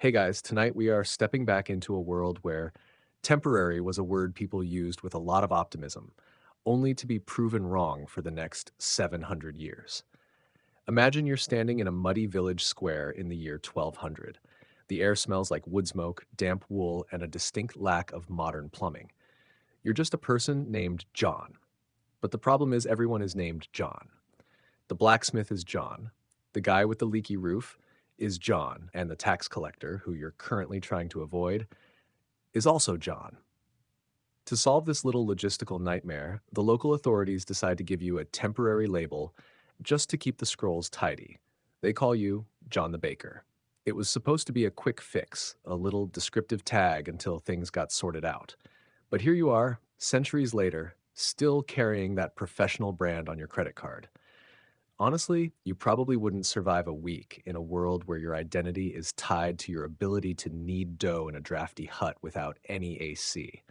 Hey guys, tonight we are stepping back into a world where temporary was a word people used with a lot of optimism, only to be proven wrong for the next 700 years. Imagine you're standing in a muddy village square in the year 1200. The air smells like wood smoke, damp wool, and a distinct lack of modern plumbing. You're just a person named John. But the problem is everyone is named John. The blacksmith is John. The guy with the leaky roof is John, and the tax collector, who you're currently trying to avoid, is also John. To solve this little logistical nightmare, the local authorities decide to give you a temporary label just to keep the scrolls tidy. They call you John the Baker. It was supposed to be a quick fix, a little descriptive tag until things got sorted out. But here you are, centuries later, still carrying that professional brand on your credit card. Honestly, you probably wouldn't survive a week in a world where your identity is tied to your ability to knead dough in a drafty hut without any AC.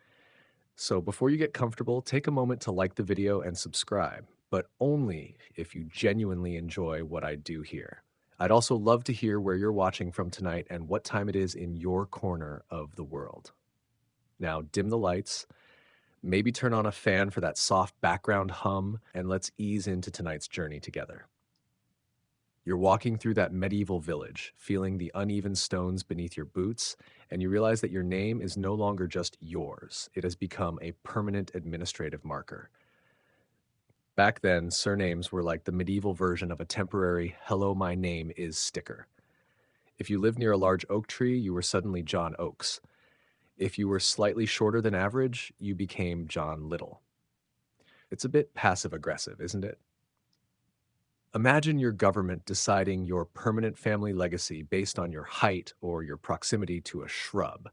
So before you get comfortable, take a moment to like the video and subscribe, but only if you genuinely enjoy what I do here. I'd also love to hear where you're watching from tonight and what time it is in your corner of the world. Now, dim the lights, maybe turn on a fan for that soft background hum, and let's ease into tonight's journey together. You're walking through that medieval village, feeling the uneven stones beneath your boots, and you realize that your name is no longer just yours. It has become a permanent administrative marker. Back then, surnames were like the medieval version of a temporary "Hello, my name is" sticker. If you lived near a large oak tree, you were suddenly John Oakes. If you were slightly shorter than average, you became John Little. It's a bit passive aggressive, isn't it? Imagine your government deciding your permanent family legacy based on your height or your proximity to a shrub.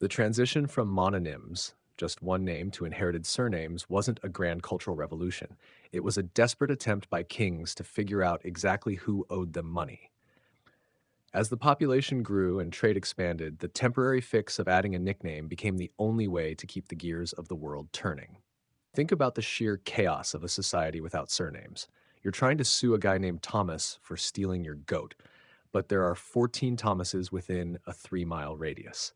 The transition from mononyms, just one name, to inherited surnames wasn't a grand cultural revolution. It was a desperate attempt by kings to figure out exactly who owed them money. As the population grew and trade expanded, the temporary fix of adding a nickname became the only way to keep the gears of the world turning. Think about the sheer chaos of a society without surnames. You're trying to sue a guy named Thomas for stealing your goat, but there are 14 Thomases within a 3-mile radius.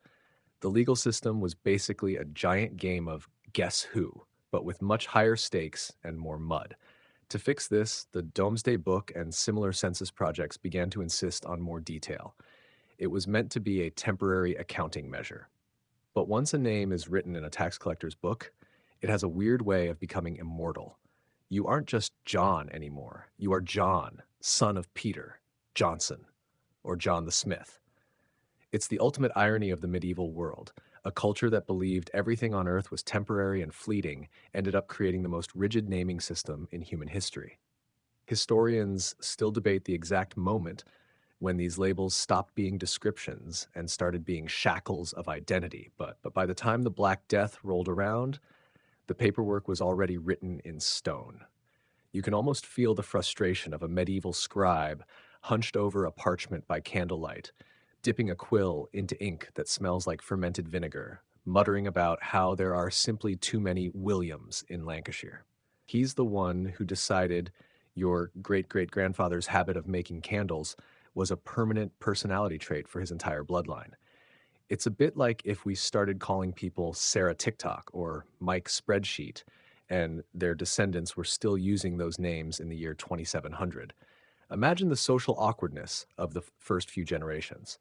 The legal system was basically a giant game of guess who, but with much higher stakes and more mud. To fix this, the Domesday Book and similar census projects began to insist on more detail. It was meant to be a temporary accounting measure. But once a name is written in a tax collector's book, it has a weird way of becoming immortal. You aren't just John anymore. You are John, son of Peter, Johnson, or John the Smith. It's the ultimate irony of the medieval world. A culture that believed everything on earth was temporary and fleeting ended up creating the most rigid naming system in human history. Historians still debate the exact moment when these labels stopped being descriptions and started being shackles of identity. But by the time the Black Death rolled around, the paperwork was already written in stone. You can almost feel the frustration of a medieval scribe hunched over a parchment by candlelight, dipping a quill into ink that smells like fermented vinegar, muttering about how there are simply too many Williams in Lancashire. He's the one who decided your great great grandfather's habit of making candles was a permanent personality trait for his entire bloodline. It's a bit like if we started calling people Sarah TikTok or Mike Spreadsheet, and their descendants were still using those names in the year 2700. Imagine the social awkwardness of the first few generations.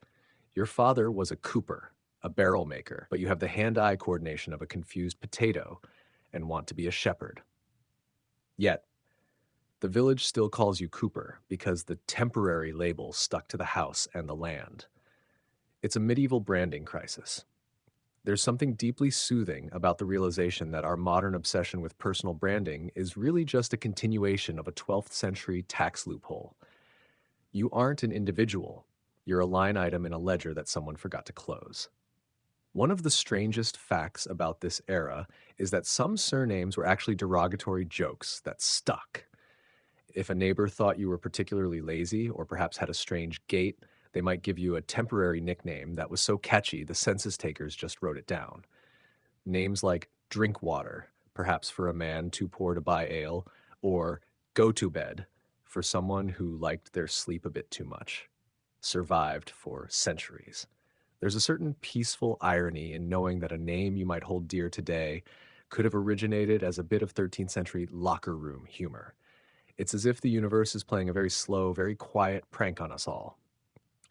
Your father was a cooper, a barrel maker, but you have the hand-eye coordination of a confused potato and want to be a shepherd. Yet, the village still calls you Cooper because the temporary label stuck to the house and the land. It's a medieval branding crisis. There's something deeply soothing about the realization that our modern obsession with personal branding is really just a continuation of a 12th century tax loophole. You aren't an individual. You're a line item in a ledger that someone forgot to close. One of the strangest facts about this era is that some surnames were actually derogatory jokes that stuck. If a neighbor thought you were particularly lazy or perhaps had a strange gait, they might give you a temporary nickname that was so catchy the census takers just wrote it down. Names like Drinkwater, perhaps for a man too poor to buy ale, or Go to Bed, for someone who liked their sleep a bit too much. survived for centuries. There's a certain peaceful irony in knowing that a name you might hold dear today could have originated as a bit of 13th century locker room humor. It's as if the universe is playing a very slow, very quiet prank on us all.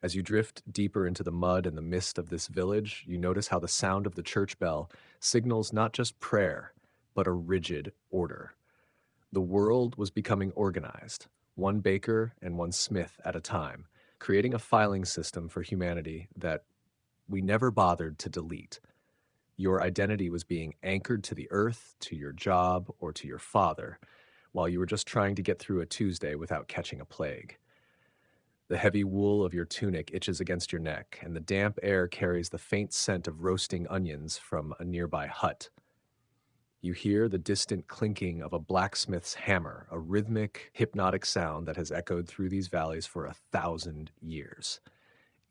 As you drift deeper into the mud and the mist of this village, you notice how the sound of the church bell signals not just prayer, but a rigid order. The world was becoming organized, one baker and one smith at a time, creating a filing system for humanity that we never bothered to delete. Your identity was being anchored to the earth, to your job, or to your father, while you were just trying to get through a Tuesday without catching a plague. The heavy wool of your tunic itches against your neck, and the damp air carries the faint scent of roasting onions from a nearby hut. You hear the distant clinking of a blacksmith's hammer, a rhythmic, hypnotic sound that has echoed through these valleys for 1,000 years.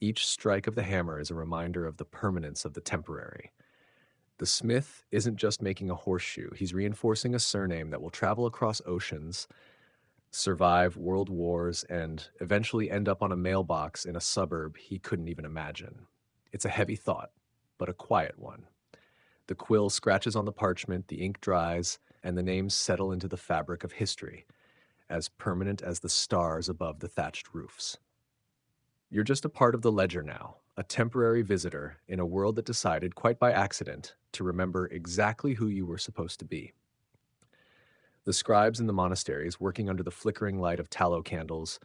Each strike of the hammer is a reminder of the permanence of the temporary. The smith isn't just making a horseshoe, he's reinforcing a surname that will travel across oceans, survive world wars, and eventually end up on a mailbox in a suburb he couldn't even imagine. It's a heavy thought, but a quiet one. The quill scratches on the parchment, the ink dries, and the names settle into the fabric of history, as permanent as the stars above the thatched roofs. You're just a part of the ledger now, a temporary visitor in a world that decided, quite by accident, to remember exactly who you were supposed to be. The scribes in the monasteries, working under the flickering light of tallow candles,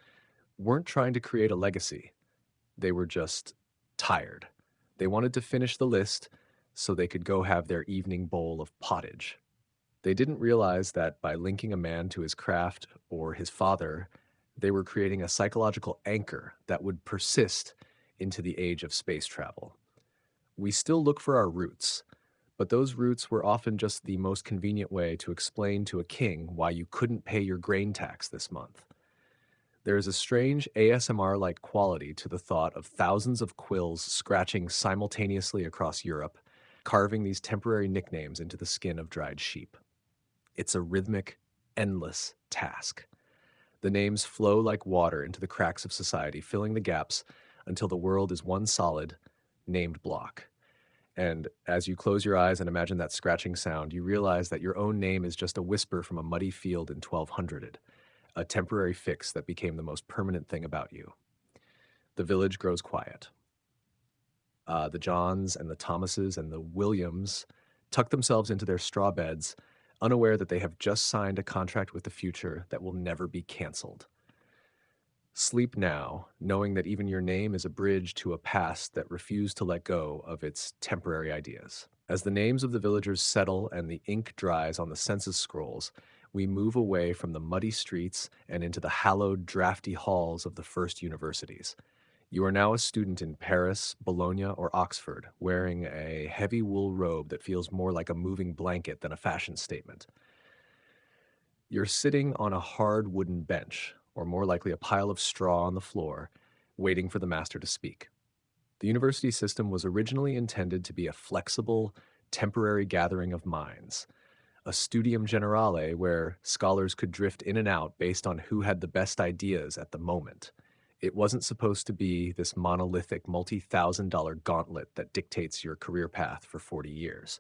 weren't trying to create a legacy. They were just tired. They wanted to finish the list so they could go have their evening bowl of pottage. They didn't realize that by linking a man to his craft or his father, they were creating a psychological anchor that would persist into the age of space travel. We still look for our roots, but those roots were often just the most convenient way to explain to a king why you couldn't pay your grain tax this month. There is a strange ASMR-like quality to the thought of thousands of quills scratching simultaneously across Europe, carving these temporary nicknames into the skin of dried sheep. It's a rhythmic, endless task. The names flow like water into the cracks of society, filling the gaps until the world is one solid, named block. And as you close your eyes and imagine that scratching sound, you realize that your own name is just a whisper from a muddy field in 1200, a temporary fix that became the most permanent thing about you. The village grows quiet. The Johns and the Thomases and the Williams tuck themselves into their straw beds, unaware that they have just signed a contract with the future that will never be canceled. Sleep now, knowing that even your name is a bridge to a past that refused to let go of its temporary ideas. As the names of the villagers settle and the ink dries on the census scrolls, we move away from the muddy streets and into the hallowed, drafty halls of the first universities. You are now a student in Paris, Bologna, or Oxford, wearing a heavy wool robe that feels more like a moving blanket than a fashion statement. You're sitting on a hard wooden bench, or more likely a pile of straw on the floor, waiting for the master to speak. The university system was originally intended to be a flexible, temporary gathering of minds, a studium generale where scholars could drift in and out based on who had the best ideas at the moment. It wasn't supposed to be this monolithic multi-thousand-dollar gauntlet that dictates your career path for 40 years.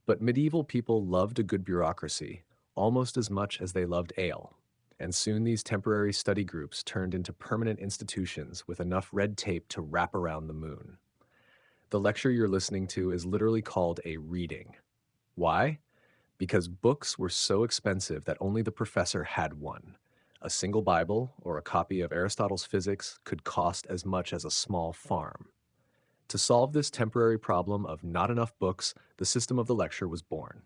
But medieval people loved a good bureaucracy almost as much as they loved ale, and soon these temporary study groups turned into permanent institutions with enough red tape to wrap around the moon. The lecture you're listening to is literally called a reading. Why? Because books were so expensive that only the professor had one. A single Bible or a copy of Aristotle's Physics could cost as much as a small farm. To solve this temporary problem of not enough books, the system of the lecture was born.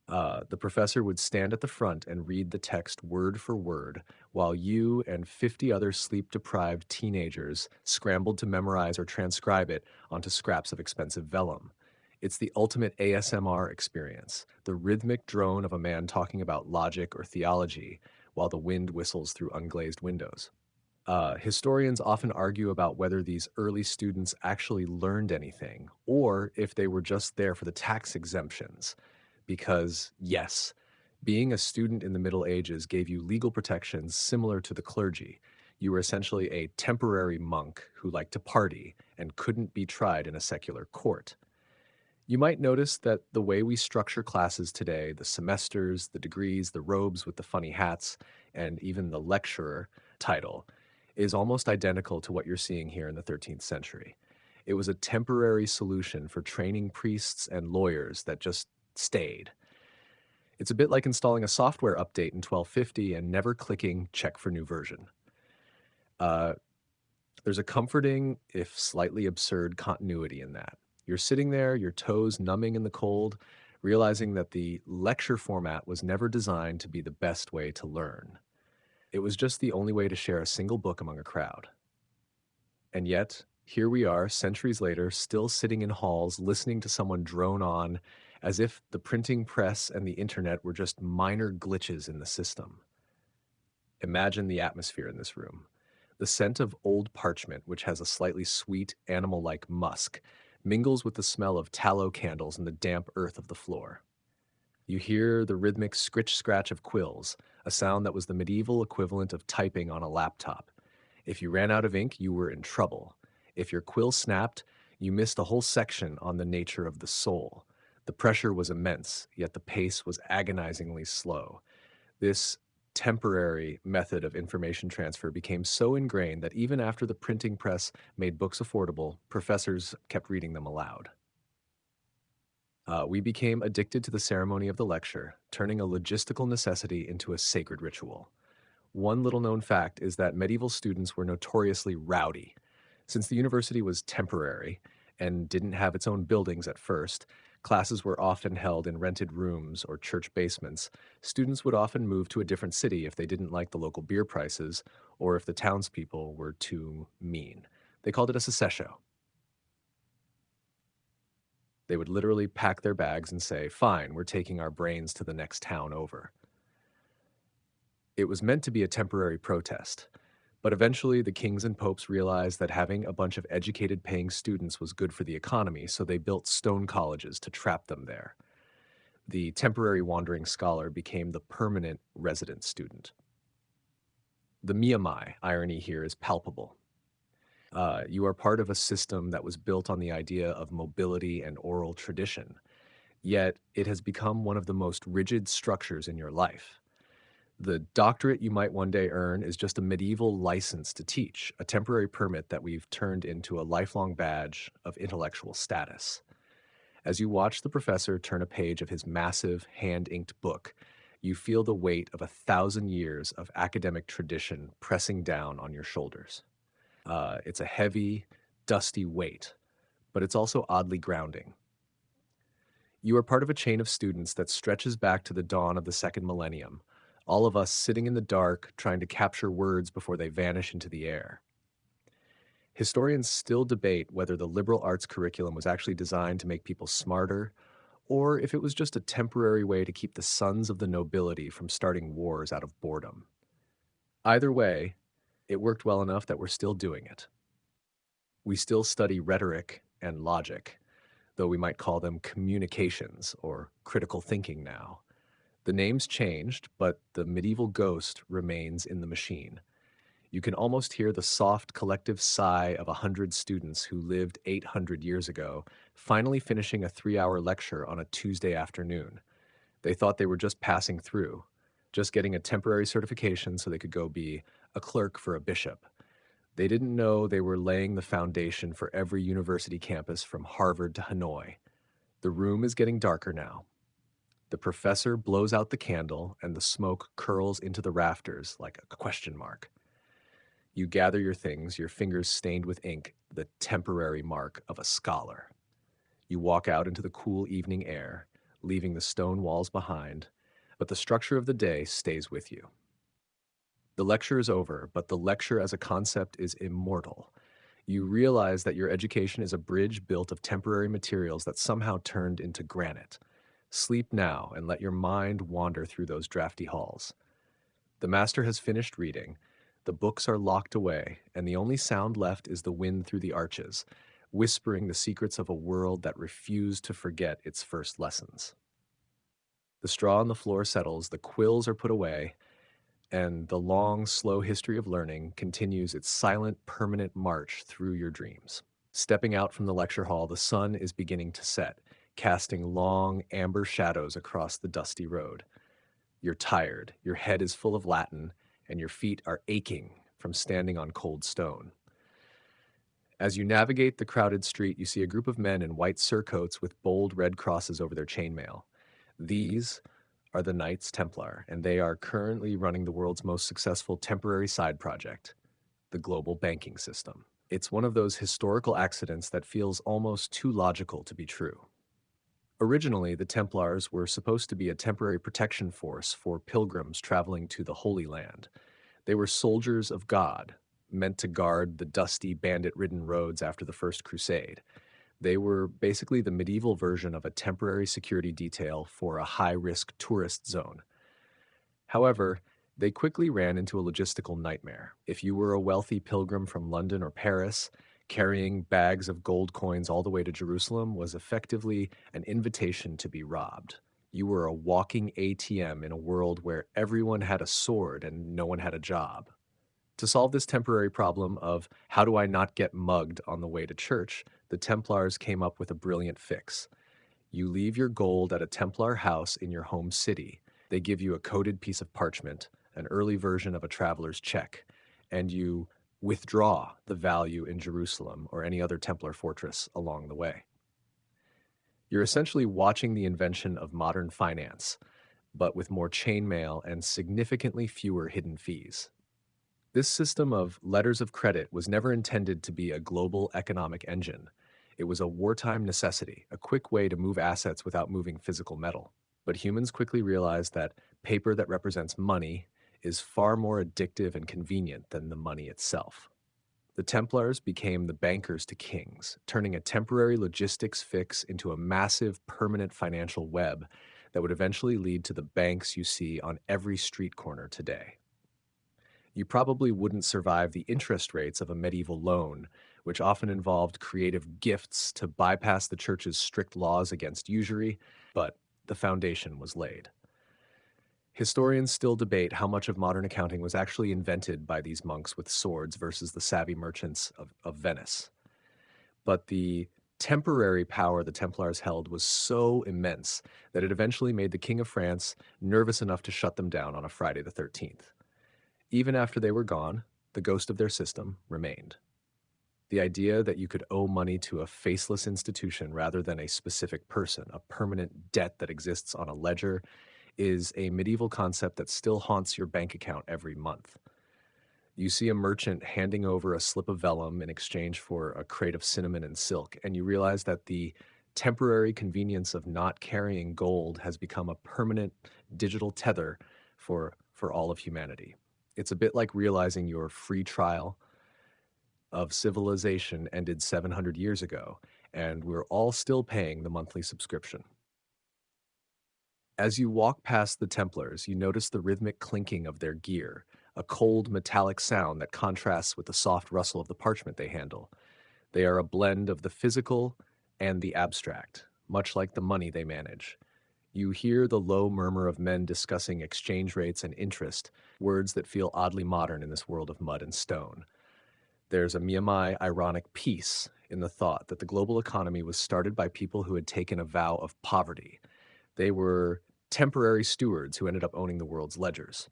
The professor would stand at the front and read the text word for word, while you and 50 other sleep-deprived teenagers scrambled to memorize or transcribe it onto scraps of expensive vellum. It's the ultimate ASMR experience, the rhythmic drone of a man talking about logic or theology while the wind whistles through unglazed windows. Historians often argue about whether these early students actually learned anything, or if they were just there for the tax exemptions. Because, yes, being a student in the Middle Ages gave you legal protections similar to the clergy. You were essentially a temporary monk who liked to party and couldn't be tried in a secular court. You might notice that the way we structure classes today, the semesters, the degrees, the robes with the funny hats, and even the lecturer title, is almost identical to what you're seeing here in the 13th century. It was a temporary solution for training priests and lawyers that just stayed. It's a bit like installing a software update in 1250 and never clicking check for new version. Uh, there's a comforting, if slightly absurd, continuity in that. You're sitting there, your toes numbing in the cold, realizing that the lecture format was never designed to be the best way to learn. It was just the only way to share a single book among a crowd. And yet, here we are, centuries later, still sitting in halls listening to someone drone on as if the printing press and the internet were just minor glitches in the system. Imagine the atmosphere in this room. The scent of old parchment, which has a slightly sweet, animal like musk, mingles with the smell of tallow candles and the damp earth of the floor. You hear the rhythmic scritch scratch of quills, a sound that was the medieval equivalent of typing on a laptop. If you ran out of ink, you were in trouble. If your quill snapped, you missed a whole section on the nature of the soul. The pressure was immense, yet the pace was agonizingly slow. This temporary method of information transfer became so ingrained that even after the printing press made books affordable, professors kept reading them aloud. We became addicted to the ceremony of the lecture, turning a logistical necessity into a sacred ritual. One little known fact is that medieval students were notoriously rowdy. Since the university was temporary and didn't have its own buildings at first, classes were often held in rented rooms or church basements. Students would often move to a different city if they didn't like the local beer prices or if the townspeople were too mean. They called it a secession. They would literally pack their bags and say, "Fine, we're taking our brains to the next town over." It was meant to be a temporary protest, but eventually the kings and popes realized that having a bunch of educated paying students was good for the economy, so they built stone colleges to trap them there. The temporary wandering scholar became the permanent resident student. The Miyamai irony here is palpable. You are part of a system that was built on the idea of mobility and oral tradition, yet it has become one of the most rigid structures in your life. The doctorate you might one day earn is just a medieval license to teach, a temporary permit that we've turned into a lifelong badge of intellectual status. As you watch the professor turn a page of his massive, hand-inked book, you feel the weight of 1,000 years of academic tradition pressing down on your shoulders. It's a heavy, dusty weight, but it's also oddly grounding. You are part of a chain of students that stretches back to the dawn of the second millennium, all of us sitting in the dark trying to capture words before they vanish into the air. Historians still debate whether the liberal arts curriculum was actually designed to make people smarter, or if it was just a temporary way to keep the sons of the nobility from starting wars out of boredom. Either way, it worked well enough that we're still doing it. We still study rhetoric and logic, though we might call them communications or critical thinking now. The name's changed, but the medieval ghost remains in the machine. You can almost hear the soft collective sigh of 100 students who lived 800 years ago, finally finishing a 3-hour lecture on a Tuesday afternoon. They thought they were just passing through, just getting a temporary certification so they could go be a clerk for a bishop. They didn't know they were laying the foundation for every university campus from Harvard to Hanoi. The room is getting darker now. The professor blows out the candle and the smoke curls into the rafters like a question mark. You gather your things, your fingers stained with ink, the temporary mark of a scholar. You walk out into the cool evening air, leaving the stone walls behind, but the structure of the day stays with you. The lecture is over, but the lecture as a concept is immortal. You realize that your education is a bridge built of temporary materials that somehow turned into granite. Sleep now and let your mind wander through those drafty halls. The master has finished reading, the books are locked away, and the only sound left is the wind through the arches, whispering the secrets of a world that refused to forget its first lessons. The straw on the floor settles, the quills are put away, And the long, slow history of learning continues its silent, permanent march through your dreams. Stepping out from the lecture hall, the sun is beginning to set, casting long, amber shadows across the dusty road. You're tired, your head is full of Latin, and your feet are aching from standing on cold stone. As you navigate the crowded street, you see a group of men in white surcoats with bold red crosses over their chainmail. These are the Knights Templar, and they are currently running the world's most successful temporary side project, the global banking system. It's one of those historical accidents that feels almost too logical to be true. Originally, the Templars were supposed to be a temporary protection force for pilgrims traveling to the Holy Land. They were soldiers of God, meant to guard the dusty, bandit-ridden roads after the First Crusade. They were basically the medieval version of a temporary security detail for a high-risk tourist zone. However, they quickly ran into a logistical nightmare. If you were a wealthy pilgrim from London or Paris, carrying bags of gold coins all the way to Jerusalem was effectively an invitation to be robbed. You were a walking ATM in a world where everyone had a sword and no one had a job. To solve this temporary problem of how do I not get mugged on the way to church, the Templars came up with a brilliant fix. You leave your gold at a Templar house in your home city. They give you a coded piece of parchment, an early version of a traveler's check, and you withdraw the value in Jerusalem or any other Templar fortress along the way. You're essentially watching the invention of modern finance, but with more chainmail and significantly fewer hidden fees. This system of letters of credit was never intended to be a global economic engine. It was a wartime necessity, a quick way to move assets without moving physical metal. But humans quickly realized that paper that represents money is far more addictive and convenient than the money itself. The Templars became the bankers to kings, turning a temporary logistics fix into a massive permanent financial web that would eventually lead to the banks you see on every street corner today. You probably wouldn't survive the interest rates of a medieval loan, which often involved creative gifts to bypass the church's strict laws against usury, but the foundation was laid. Historians still debate how much of modern accounting was actually invented by these monks with swords versus the savvy merchants of Venice. But the temporary power the Templars held was so immense that it eventually made the King of France nervous enough to shut them down on a Friday the 13th. Even after they were gone, the ghost of their system remained. The idea that you could owe money to a faceless institution rather than a specific person, a permanent debt that exists on a ledger, is a medieval concept that still haunts your bank account every month. You see a merchant handing over a slip of vellum in exchange for a crate of cinnamon and silk, and you realize that the temporary convenience of not carrying gold has become a permanent digital tether for all of humanity. It's a bit like realizing your free trial of civilization ended 700 years ago, and we're all still paying the monthly subscription. As you walk past the Templars, you notice the rhythmic clinking of their gear, a cold metallic sound that contrasts with the soft rustle of the parchment they handle. They are a blend of the physical and the abstract, much like the money they manage. You hear the low murmur of men discussing exchange rates and interest, words that feel oddly modern in this world of mud and stone. There's a Miyamai ironic peace in the thought that the global economy was started by people who had taken a vow of poverty. They were temporary stewards who ended up owning the world's ledgers.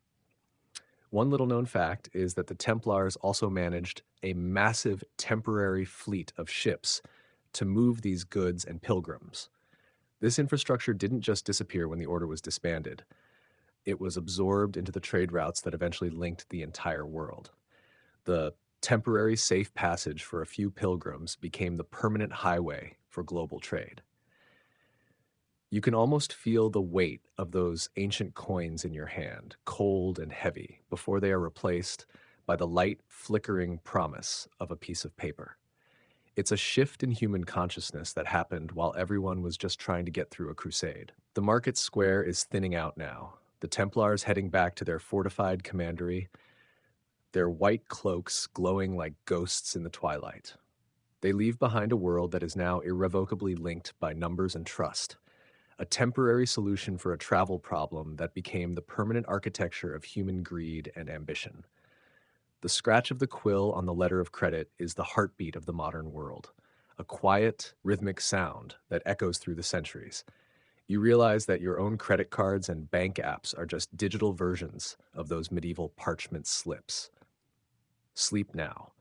One little known fact is that the Templars also managed a massive temporary fleet of ships to move these goods and pilgrims. This infrastructure didn't just disappear when the order was disbanded. It was absorbed into the trade routes that eventually linked the entire world. The temporary safe passage for a few pilgrims became the permanent highway for global trade. You can almost feel the weight of those ancient coins in your hand, cold and heavy, before they are replaced by the light, flickering promise of a piece of paper. It's a shift in human consciousness that happened while everyone was just trying to get through a crusade. The market square is thinning out now, the Templars heading back to their fortified commandery, their white cloaks glowing like ghosts in the twilight. They leave behind a world that is now irrevocably linked by numbers and trust, a temporary solution for a travel problem that became the permanent architecture of human greed and ambition. The scratch of the quill on the letter of credit is the heartbeat of the modern world, a quiet, rhythmic sound that echoes through the centuries. You realize that your own credit cards and bank apps are just digital versions of those medieval parchment slips. Sleep now,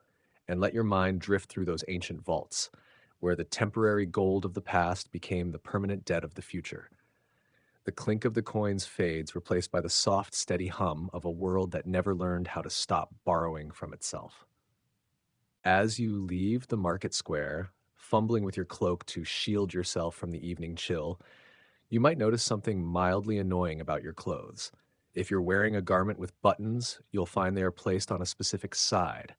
and let your mind drift through those ancient vaults, where the temporary gold of the past became the permanent debt of the future. The clink of the coins fades, replaced by the soft, steady hum of a world that never learned how to stop borrowing from itself. As you leave the market square, fumbling with your cloak to shield yourself from the evening chill, you might notice something mildly annoying about your clothes. If you're wearing a garment with buttons, you'll find they are placed on a specific side.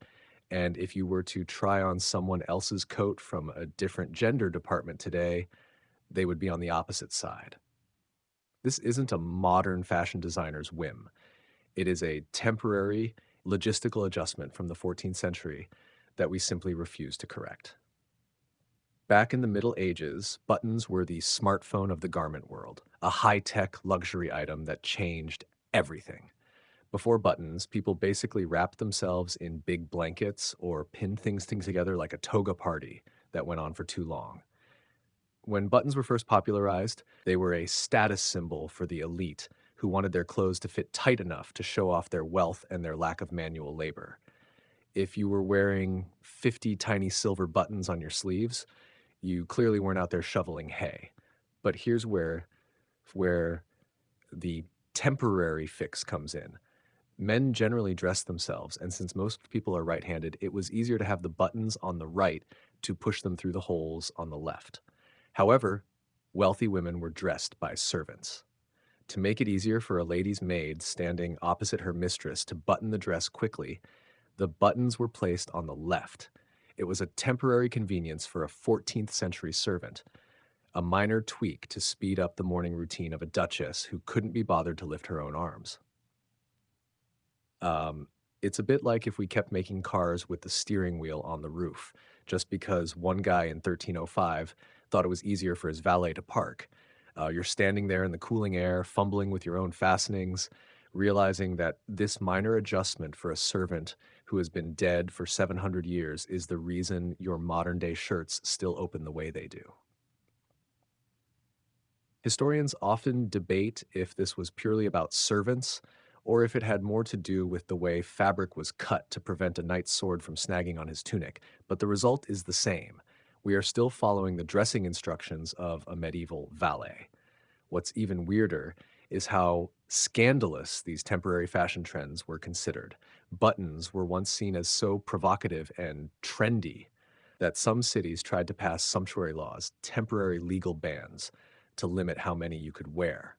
And if you were to try on someone else's coat from a different gender department today, they would be on the opposite side. This isn't a modern fashion designer's whim. It is a temporary logistical adjustment from the 14th century that we simply refuse to correct. Back in the Middle Ages, buttons were the smartphone of the garment world, a high-tech luxury item that changed everything. Before buttons, people basically wrapped themselves in big blankets or pinned things together like a toga party that went on for too long. When buttons were first popularized, they were a status symbol for the elite who wanted their clothes to fit tight enough to show off their wealth and their lack of manual labor. If you were wearing 50 tiny silver buttons on your sleeves, you clearly weren't out there shoveling hay. But here's where the temporary fix comes in. Men generally dress themselves, and since most people are right-handed, it was easier to have the buttons on the right to push them through the holes on the left. However, wealthy women were dressed by servants. To make it easier for a lady's maid standing opposite her mistress to button the dress quickly, the buttons were placed on the left. It was a temporary convenience for a 14th century servant, a minor tweak to speed up the morning routine of a duchess who couldn't be bothered to lift her own arms. Um, it's a bit like if we kept making cars with the steering wheel on the roof, just because one guy in 1305 thought it was easier for his valet to park. You're standing there in the cooling air, fumbling with your own fastenings, realizing that this minor adjustment for a servant who has been dead for 700 years is the reason your modern day shirts still open the way they do. Historians often debate if this was purely about servants or if it had more to do with the way fabric was cut to prevent a knight's sword from snagging on his tunic, but the result is the same. We are still following the dressing instructions of a medieval valet. What's even weirder is how scandalous these temporary fashion trends were considered. Buttons were once seen as so provocative and trendy that some cities tried to pass sumptuary laws, temporary legal bans, to limit how many you could wear.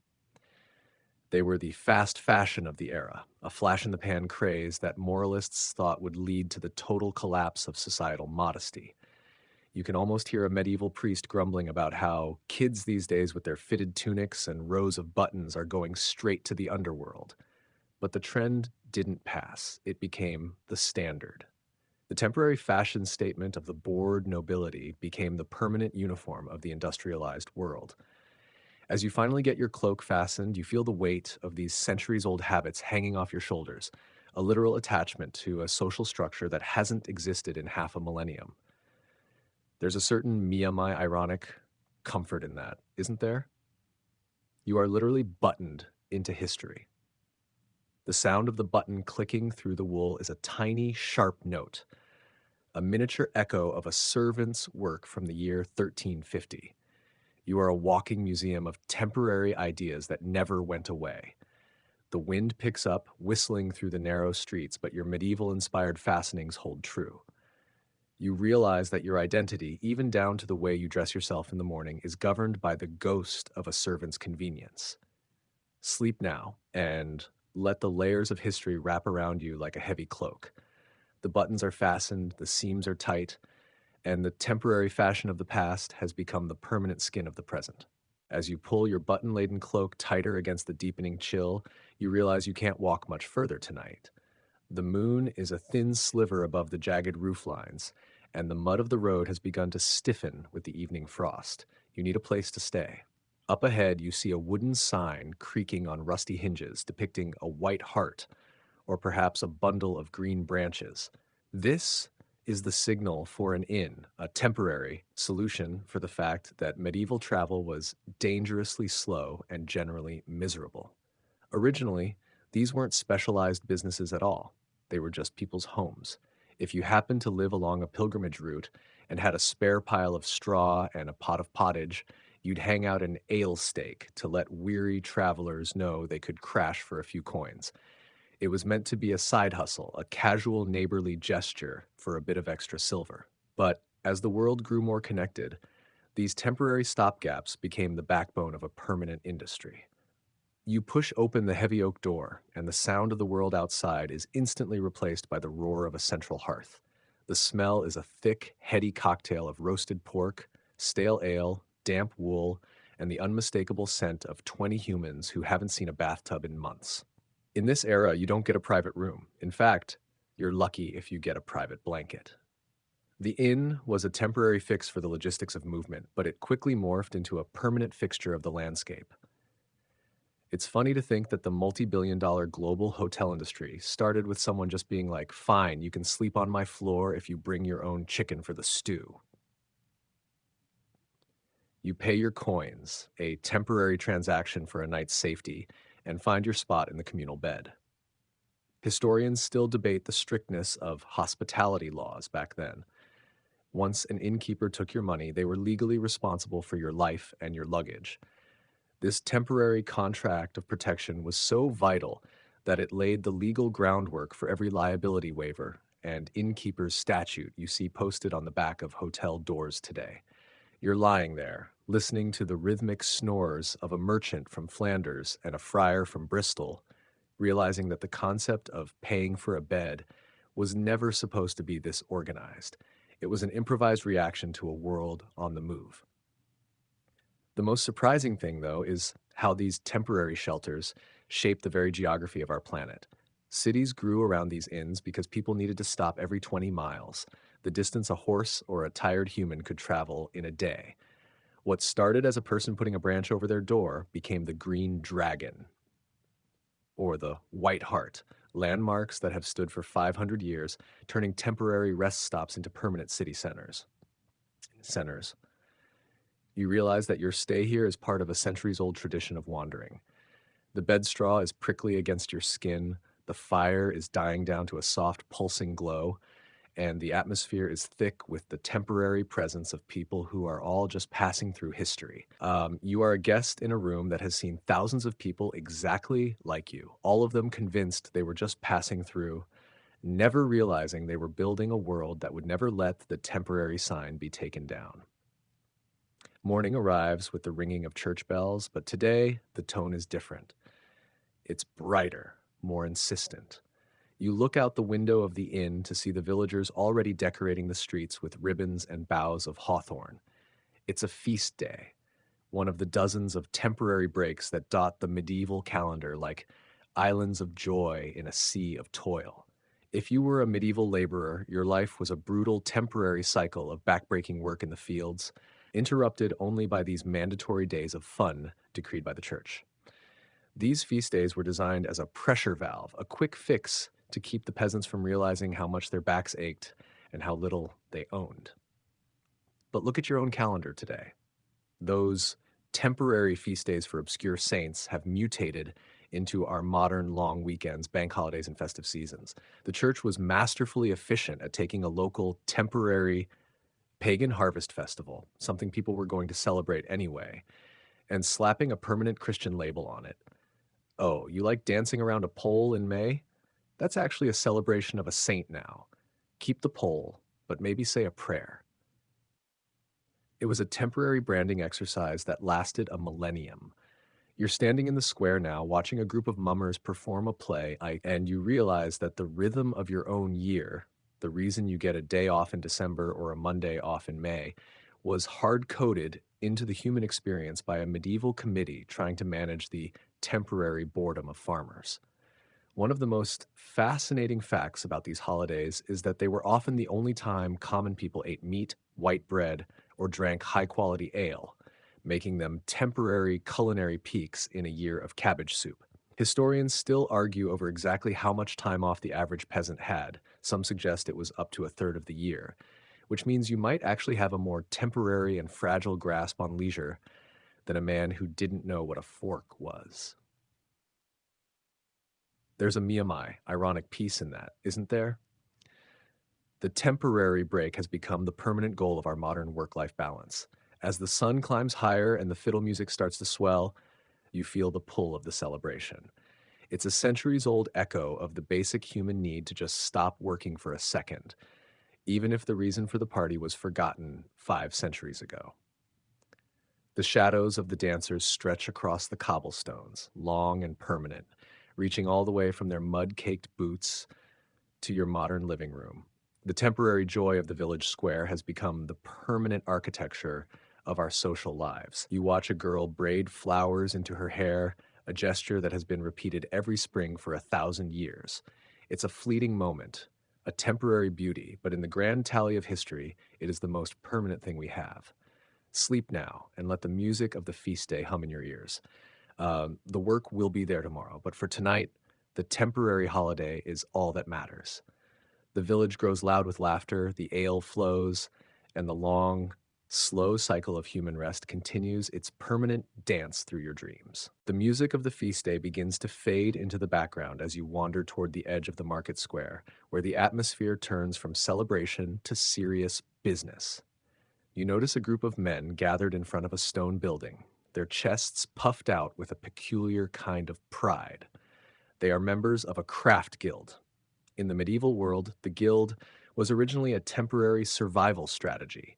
They were the fast fashion of the era, a flash-in-the-pan craze that moralists thought would lead to the total collapse of societal modesty. You can almost hear a medieval priest grumbling about how kids these days with their fitted tunics and rows of buttons are going straight to the underworld. But the trend didn't pass. It became the standard. The temporary fashion statement of the bored nobility became the permanent uniform of the industrialized world. As you finally get your cloak fastened, you feel the weight of these centuries-old habits hanging off your shoulders, a literal attachment to a social structure that hasn't existed in half a millennium. There's a certain Miyamai ironic comfort in that, isn't there? You are literally buttoned into history. The sound of the button clicking through the wool is a tiny, sharp note, a miniature echo of a servant's work from the year 1350. You are a walking museum of temporary ideas that never went away. The wind picks up, whistling through the narrow streets, but your medieval-inspired fastenings hold true. You realize that your identity, even down to the way you dress yourself in the morning, is governed by the ghost of a servant's convenience. Sleep now, and let the layers of history wrap around you like a heavy cloak. The buttons are fastened, the seams are tight, and the temporary fashion of the past has become the permanent skin of the present. As you pull your button-laden cloak tighter against the deepening chill, you realize you can't walk much further tonight. The moon is a thin sliver above the jagged roof lines, and the mud of the road has begun to stiffen with the evening frost. You need a place to stay. Up ahead, you see a wooden sign creaking on rusty hinges depicting a white hart or perhaps a bundle of green branches. This is the signal for an inn, a temporary solution for the fact that medieval travel was dangerously slow and generally miserable. Originally, these weren't specialized businesses at all. They were just people's homes. If you happened to live along a pilgrimage route and had a spare pile of straw and a pot of pottage, you'd hang out an ale stake to let weary travelers know they could crash for a few coins. It was meant to be a side hustle, a casual neighborly gesture for a bit of extra silver. But as the world grew more connected, these temporary stopgaps became the backbone of a permanent industry. You push open the heavy oak door, and the sound of the world outside is instantly replaced by the roar of a central hearth. The smell is a thick, heady cocktail of roasted pork, stale ale, damp wool, and the unmistakable scent of 20 humans who haven't seen a bathtub in months. In this era, you don't get a private room. In fact, you're lucky if you get a private blanket. The inn was a temporary fix for the logistics of movement, but it quickly morphed into a permanent fixture of the landscape. It's funny to think that the multi-billion-dollar global hotel industry started with someone just being like, fine, you can sleep on my floor if you bring your own chicken for the stew. You pay your coins, a temporary transaction for a night's safety, and find your spot in the communal bed. Historians still debate the strictness of hospitality laws back then. Once an innkeeper took your money, they were legally responsible for your life and your luggage. This temporary contract of protection was so vital that it laid the legal groundwork for every liability waiver and innkeeper's statute you see posted on the back of hotel doors today. You're lying there, listening to the rhythmic snores of a merchant from Flanders and a friar from Bristol, realizing that the concept of paying for a bed was never supposed to be this organized. It was an improvised reaction to a world on the move. The most surprising thing, though, is how these temporary shelters shape the very geography of our planet. Cities grew around these inns because people needed to stop every 20 miles, the distance a horse or a tired human could travel in a day. What started as a person putting a branch over their door became the Green Dragon, or the White Hart, landmarks that have stood for 500 years, turning temporary rest stops into permanent city centers. You realize that your stay here is part of a centuries-old tradition of wandering. The bed straw is prickly against your skin, the fire is dying down to a soft, pulsing glow, and the atmosphere is thick with the temporary presence of people who are all just passing through history. You are a guest in a room that has seen thousands of people exactly like you, all of them convinced they were just passing through, never realizing they were building a world that would never let the temporary sign be taken down. Morning arrives with the ringing of church bells, but today the tone is different. It's brighter, more insistent. You look out the window of the inn to see the villagers already decorating the streets with ribbons and boughs of hawthorn. It's a feast day, one of the dozens of temporary breaks that dot the medieval calendar like islands of joy in a sea of toil. If you were a medieval laborer, your life was a brutal temporary cycle of backbreaking work in the fields, interrupted only by these mandatory days of fun decreed by the church. These feast days were designed as a pressure valve, a quick fix to keep the peasants from realizing how much their backs ached and how little they owned. But look at your own calendar today. Those temporary feast days for obscure saints have mutated into our modern long weekends, bank holidays, and festive seasons. The church was masterfully efficient at taking a local temporary pagan harvest festival, something people were going to celebrate anyway, and slapping a permanent Christian label on it. Oh, you like dancing around a pole in May? That's actually a celebration of a saint now. Keep the pole, but maybe say a prayer. It was a temporary branding exercise that lasted a millennium. You're standing in the square now, watching a group of mummers perform a play, and you realize that the rhythm of your own year, the reason you get a day off in December or a Monday off in May, was hard-coded into the human experience by a medieval committee trying to manage the temporary boredom of farmers. One of the most fascinating facts about these holidays is that they were often the only time common people ate meat, white bread, or drank high-quality ale. making them temporary culinary peaks in a year of cabbage soup. Historians still argue over exactly how much time off the average peasant had. Some suggest it was up to a third of the year, which means you might actually have a more temporary and fragile grasp on leisure than a man who didn't know what a fork was. There's a Miyamai, ironic piece in that, isn't there? The temporary break has become the permanent goal of our modern work life balance. As the sun climbs higher and the fiddle music starts to swell, you feel the pull of the celebration. It's a centuries old echo of the basic human need to just stop working for a second, even if the reason for the party was forgotten 5 centuries ago. The shadows of the dancers stretch across the cobblestones, long and permanent, reaching all the way from their mud caked boots to your modern living room. The temporary joy of the village square has become the permanent architecture of our social lives. You watch a girl braid flowers into her hair, a gesture that has been repeated every spring for 1,000 years. It's a fleeting moment, a temporary beauty, but in the grand tally of history, it is the most permanent thing we have. Sleep now and let the music of the feast day hum in your ears. The work will be there tomorrow, but for tonight, the temporary holiday is all that matters. The village grows loud with laughter, the ale flows, and the long, slow cycle of human rest continues its permanent dance through your dreams. The music of the feast day begins to fade into the background as you wander toward the edge of the market square, where the atmosphere turns from celebration to serious business. You notice a group of men gathered in front of a stone building, their chests puffed out with a peculiar kind of pride. They are members of a craft guild. In the medieval world, the guild was originally a temporary survival strategy,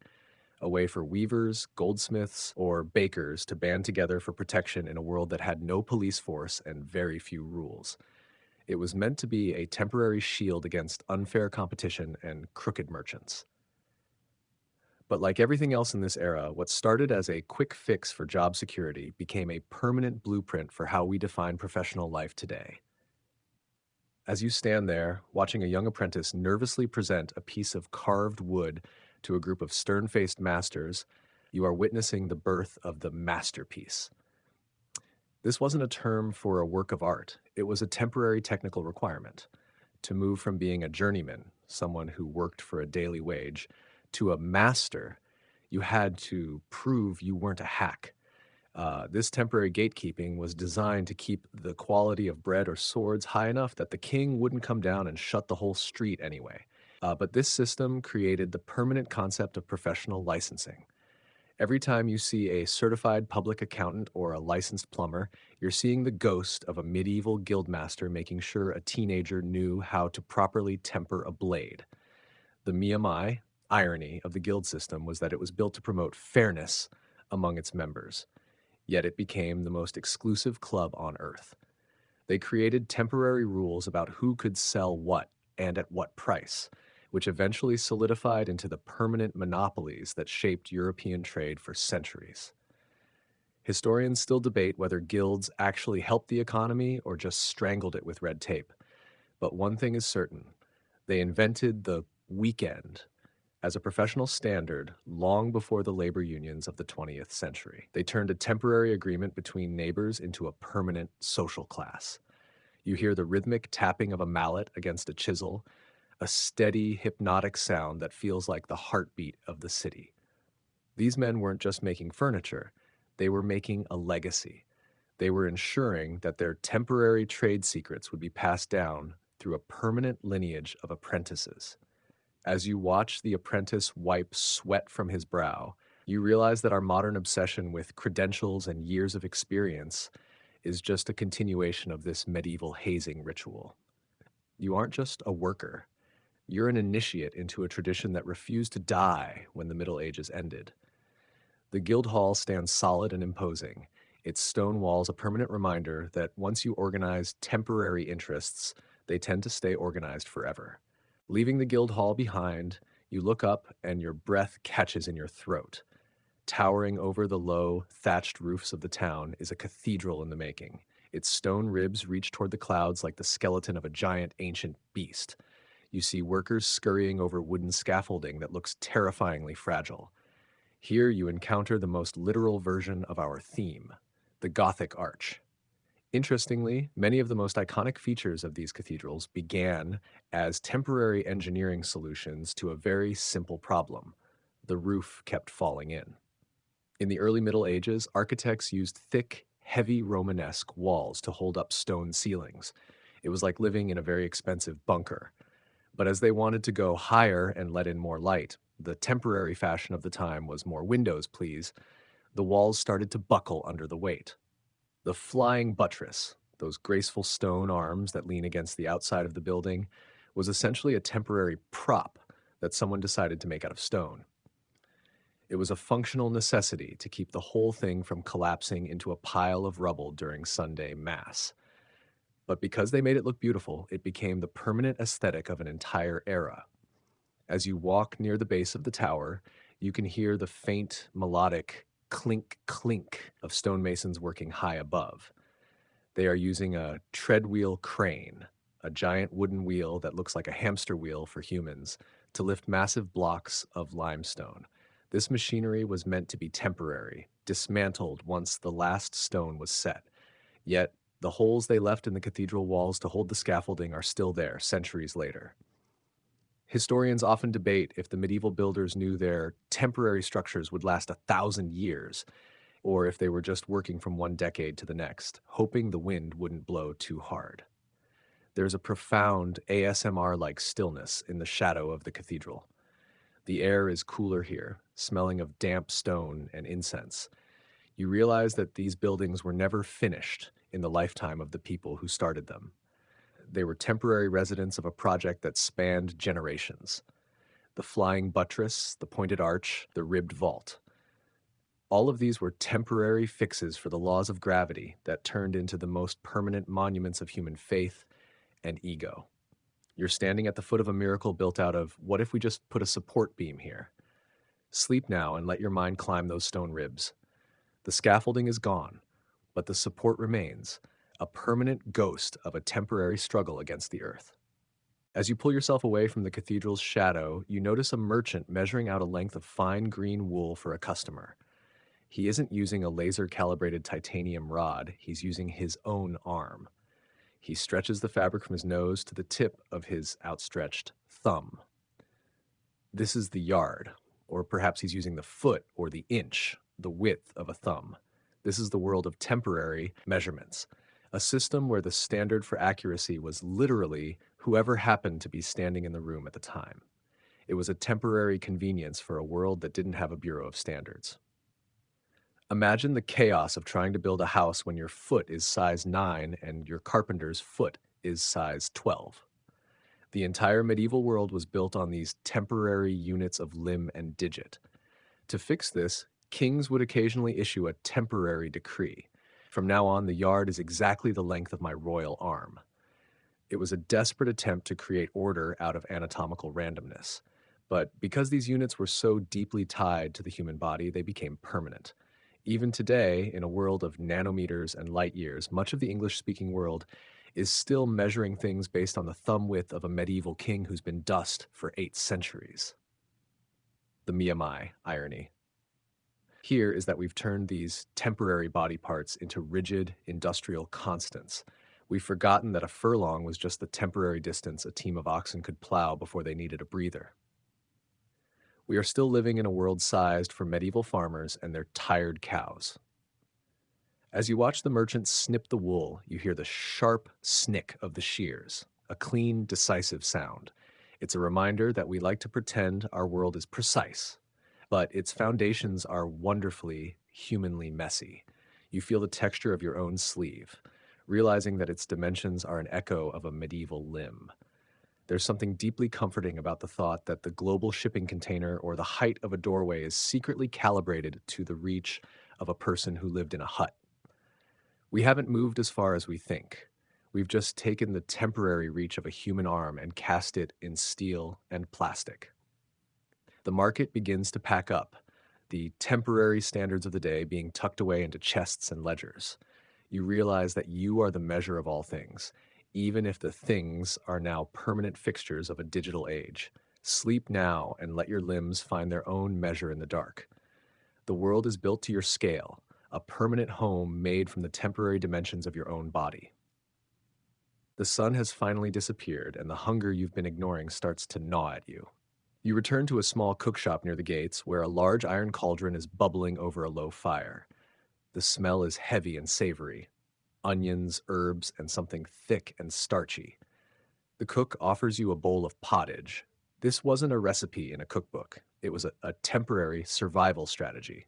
a way for weavers, goldsmiths, or bakers to band together for protection in a world that had no police force and very few rules. It was meant to be a temporary shield against unfair competition and crooked merchants. But like everything else in this era, what started as a quick fix for job security became a permanent blueprint for how we define professional life today. As you stand there, watching a young apprentice nervously present a piece of carved wood to a group of stern faced masters, you are witnessing the birth of the masterpiece. This wasn't a term for a work of art, it was a temporary technical requirement. To move from being a journeyman, someone who worked for a daily wage, to a master, you had to prove you weren't a hack. This temporary gatekeeping was designed to keep the quality of bread or swords high enough that the king wouldn't come down and shut the whole street anyway. But this system created the permanent concept of professional licensing. Every time you see a certified public accountant or a licensed plumber, you're seeing the ghost of a medieval guildmaster making sure a teenager knew how to properly temper a blade. The Miyamai irony of the guild system was that it was built to promote fairness among its members. Yet it became the most exclusive club on earth. They created temporary rules about who could sell what and at what price, which eventually solidified into the permanent monopolies that shaped European trade for centuries. Historians still debate whether guilds actually helped the economy or just strangled it with red tape. But one thing is certain, they invented the weekend as a professional standard long before the labor unions of the 20th century. They turned a temporary agreement between neighbors into a permanent social class. You hear the rhythmic tapping of a mallet against a chisel, a steady, hypnotic sound that feels like the heartbeat of the city. These men weren't just making furniture, they were making a legacy. They were ensuring that their temporary trade secrets would be passed down through a permanent lineage of apprentices. As you watch the apprentice wipe sweat from his brow, you realize that our modern obsession with credentials and years of experience is just a continuation of this medieval hazing ritual. You aren't just a worker, you're an initiate into a tradition that refused to die when the Middle Ages ended. The guild hall stands solid and imposing, its stone walls a permanent reminder that once you organize temporary interests, they tend to stay organized forever. Leaving the guild hall behind, you look up and your breath catches in your throat. Towering over the low, thatched roofs of the town is a cathedral in the making. Its stone ribs reach toward the clouds like the skeleton of a giant ancient beast. You see workers scurrying over wooden scaffolding that looks terrifyingly fragile. Here you encounter the most literal version of our theme, the Gothic arch. Interestingly, many of the most iconic features of these cathedrals began as temporary engineering solutions to a very simple problem. The roof kept falling in. In the early Middle Ages, architects used thick, heavy Romanesque walls to hold up stone ceilings. It was like living in a very expensive bunker. But as they wanted to go higher and let in more light, the temporary fashion of the time was more windows, please. The walls started to buckle under the weight. The flying buttress, those graceful stone arms that lean against the outside of the building, was essentially a temporary prop that someone decided to make out of stone. It was a functional necessity to keep the whole thing from collapsing into a pile of rubble during Sunday Mass. But because they made it look beautiful, it became the permanent aesthetic of an entire era. As you walk near the base of the tower, you can hear the faint, melodic clink clink of stonemasons working high above. They are using a treadwheel crane, a giant wooden wheel that looks like a hamster wheel for humans, to lift massive blocks of limestone. This machinery was meant to be temporary, dismantled once the last stone was set. Yet, the holes they left in the cathedral walls to hold the scaffolding are still there centuries later. Historians often debate if the medieval builders knew their temporary structures would last 1,000 years, or if they were just working from one decade to the next, hoping the wind wouldn't blow too hard. There's a profound ASMR-like stillness in the shadow of the cathedral. The air is cooler here, smelling of damp stone and incense. You realize that these buildings were never finished in the lifetime of the people who started them. They were temporary residents of a project that spanned generations. The flying buttress, the pointed arch, the ribbed vault. All of these were temporary fixes for the laws of gravity that turned into the most permanent monuments of human faith and ego. You're standing at the foot of a miracle built out of, what if we just put a support beam here? Sleep now and let your mind climb those stone ribs. The scaffolding is gone, but the support remains, a permanent ghost of a temporary struggle against the earth. As you pull yourself away from the cathedral's shadow, you notice a merchant measuring out a length of fine green wool for a customer. He isn't using a laser-calibrated titanium rod, he's using his own arm. He stretches the fabric from his nose to the tip of his outstretched thumb. This is the yard, or perhaps he's using the foot or the inch, the width of a thumb. This is the world of temporary measurements, a system where the standard for accuracy was literally whoever happened to be standing in the room at the time. It was a temporary convenience for a world that didn't have a Bureau of Standards. Imagine the chaos of trying to build a house when your foot is size 9 and your carpenter's foot is size 12. The entire medieval world was built on these temporary units of limb and digit. To fix this, kings would occasionally issue a temporary decree. From now on, the yard is exactly the length of my royal arm. It was a desperate attempt to create order out of anatomical randomness. But because these units were so deeply tied to the human body, they became permanent. Even today, in a world of nanometers and light years, much of the English-speaking world is still measuring things based on the thumb width of a medieval king who's been dust for 8 centuries. The Miyamai irony here is that we've turned these temporary body parts into rigid industrial constants. We've forgotten that a furlong was just the temporary distance a team of oxen could plow before they needed a breather. We are still living in a world sized for medieval farmers and their tired cows. As you watch the merchants snip the wool, you hear the sharp snick of the shears, a clean, decisive sound. It's a reminder that we like to pretend our world is precise, but its foundations are wonderfully, humanly messy. You feel the texture of your own sleeve, realizing that its dimensions are an echo of a medieval limb. There's something deeply comforting about the thought that the global shipping container or the height of a doorway is secretly calibrated to the reach of a person who lived in a hut. We haven't moved as far as we think. We've just taken the temporary reach of a human arm and cast it in steel and plastic. The market begins to pack up, the temporary standards of the day being tucked away into chests and ledgers. You realize that you are the measure of all things, even if the things are now permanent fixtures of a digital age. Sleep now and let your limbs find their own measure in the dark. The world is built to your scale, a permanent home made from the temporary dimensions of your own body. The sun has finally disappeared, and the hunger you've been ignoring starts to gnaw at you. You return to a small cookshop near the gates where a large iron cauldron is bubbling over a low fire. The smell is heavy and savory onions, herbs, and something thick and starchy. The cook offers you a bowl of pottage. This wasn't a recipe in a cookbook, it was a temporary survival strategy.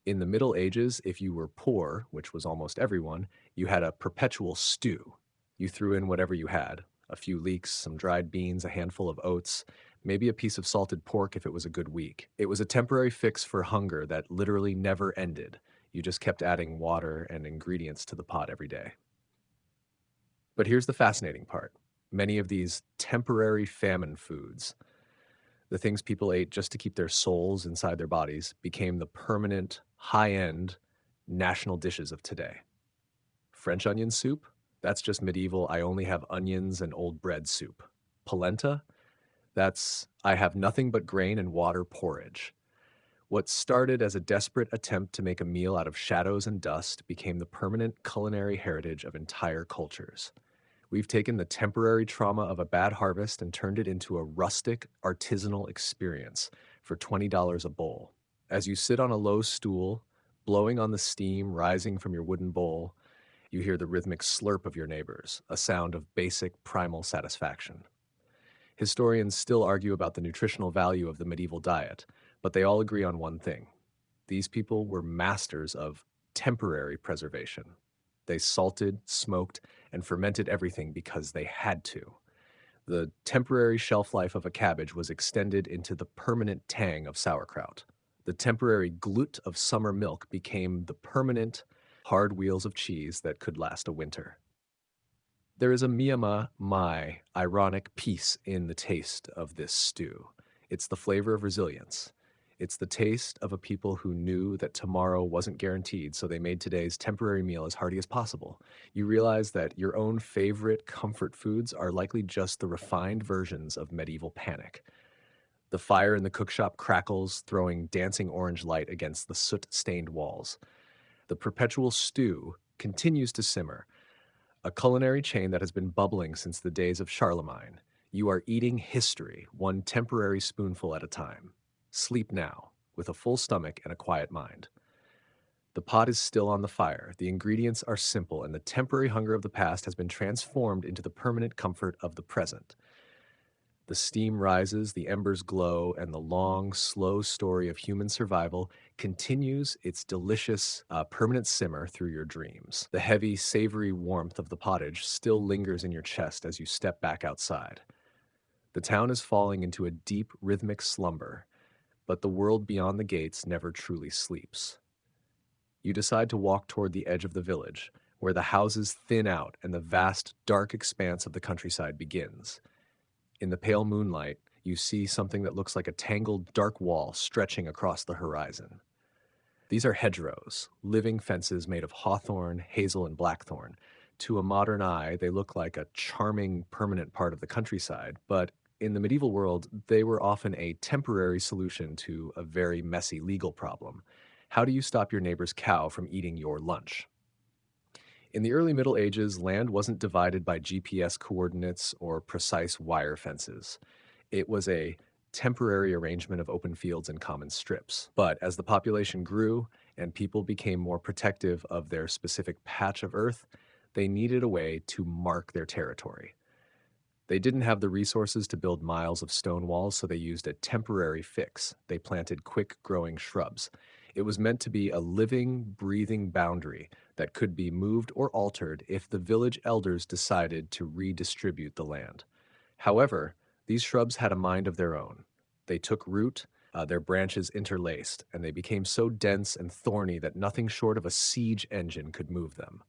In the Middle Ages, if you were poor, which was almost everyone, you had a perpetual stew. You threw in whatever you had a few leeks, some dried beans, a handful of oats, maybe a piece of salted pork if it was a good week. It was a temporary fix for hunger that literally never ended. You just kept adding water and ingredients to the pot every day. But here's the fascinating part many of these temporary famine foods, the things people ate just to keep their souls inside their bodies, became the permanent, high end national dishes of today. French onion soup? That's just medieval, I only have onions and old bread soup. Polenta? That's, I have nothing but grain and water porridge. What started as a desperate attempt to make a meal out of shadows and dust became the permanent culinary heritage of entire cultures. We've taken the temporary trauma of a bad harvest and turned it into a rustic, artisanal experience for $20 a bowl. As you sit on a low stool, blowing on the steam rising from your wooden bowl, you hear the rhythmic slurp of your neighbors, a sound of basic primal satisfaction. Historians still argue about the nutritional value of the medieval diet, but they all agree on one thing. These people were masters of temporary preservation. They salted, smoked, and fermented everything because they had to. The temporary shelf life of a cabbage was extended into the permanent tang of sauerkraut. The temporary glut of summer milk became the permanent, hard wheels of cheese that could last a winter. There is a miyama mai ironic piece in the taste of this stew. It's the flavor of resilience. It's the taste of a people who knew that tomorrow wasn't guaranteed, so they made today's temporary meal as hearty as possible. You realize that your own favorite comfort foods are likely just the refined versions of medieval panic. The fire in the cookshop crackles, throwing dancing orange light against the soot-stained walls. The perpetual stew continues to simmer, a culinary chain that has been bubbling since the days of Charlemagne. You are eating history, one temporary spoonful at a time. Sleep now, with a full stomach and a quiet mind. The pot is still on the fire, the ingredients are simple, and the temporary hunger of the past has been transformed into the permanent comfort of the present. The steam rises, the embers glow, and the long, slow story of human survival continues its delicious, permanent simmer through your dreams. The heavy, savory warmth of the pottage still lingers in your chest as you step back outside. The town is falling into a deep, rhythmic slumber, but the world beyond the gates never truly sleeps. You decide to walk toward the edge of the village, where the houses thin out and the vast, dark expanse of the countryside begins. In the pale moonlight, you see something that looks like a tangled, dark wall stretching across the horizon. These are hedgerows, living fences made of hawthorn, hazel, and blackthorn. To a modern eye, they look like a charming, permanent part of the countryside, but in the medieval world, they were often a temporary solution to a very messy legal problem. How do you stop your neighbor's cow from eating your lunch? In the early Middle Ages, land wasn't divided by GPS coordinates or precise wire fences. It was a temporary arrangement of open fields and common strips. But as the population grew and people became more protective of their specific patch of earth, they needed a way to mark their territory. They didn't have the resources to build miles of stone walls, so they used a temporary fix. They planted quick-growing shrubs. It was meant to be a living, breathing boundary that could be moved or altered if the village elders decided to redistribute the land. However, these shrubs had a mind of their own. They took root, their branches interlaced, and they became so dense and thorny that nothing short of a siege engine could move them.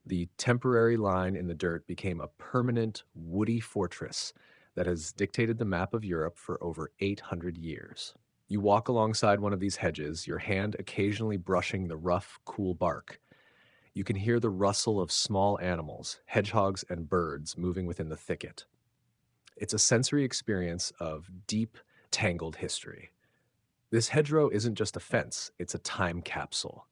The temporary line in the dirt became a permanent, woody fortress that has dictated the map of Europe for over 800 years. You walk alongside one of these hedges, your hand occasionally brushing the rough, cool bark. You can hear the rustle of small animals, hedgehogs and birds moving within the thicket. It's a sensory experience of deep, tangled history. This hedgerow isn't just a fence, it's a time capsule.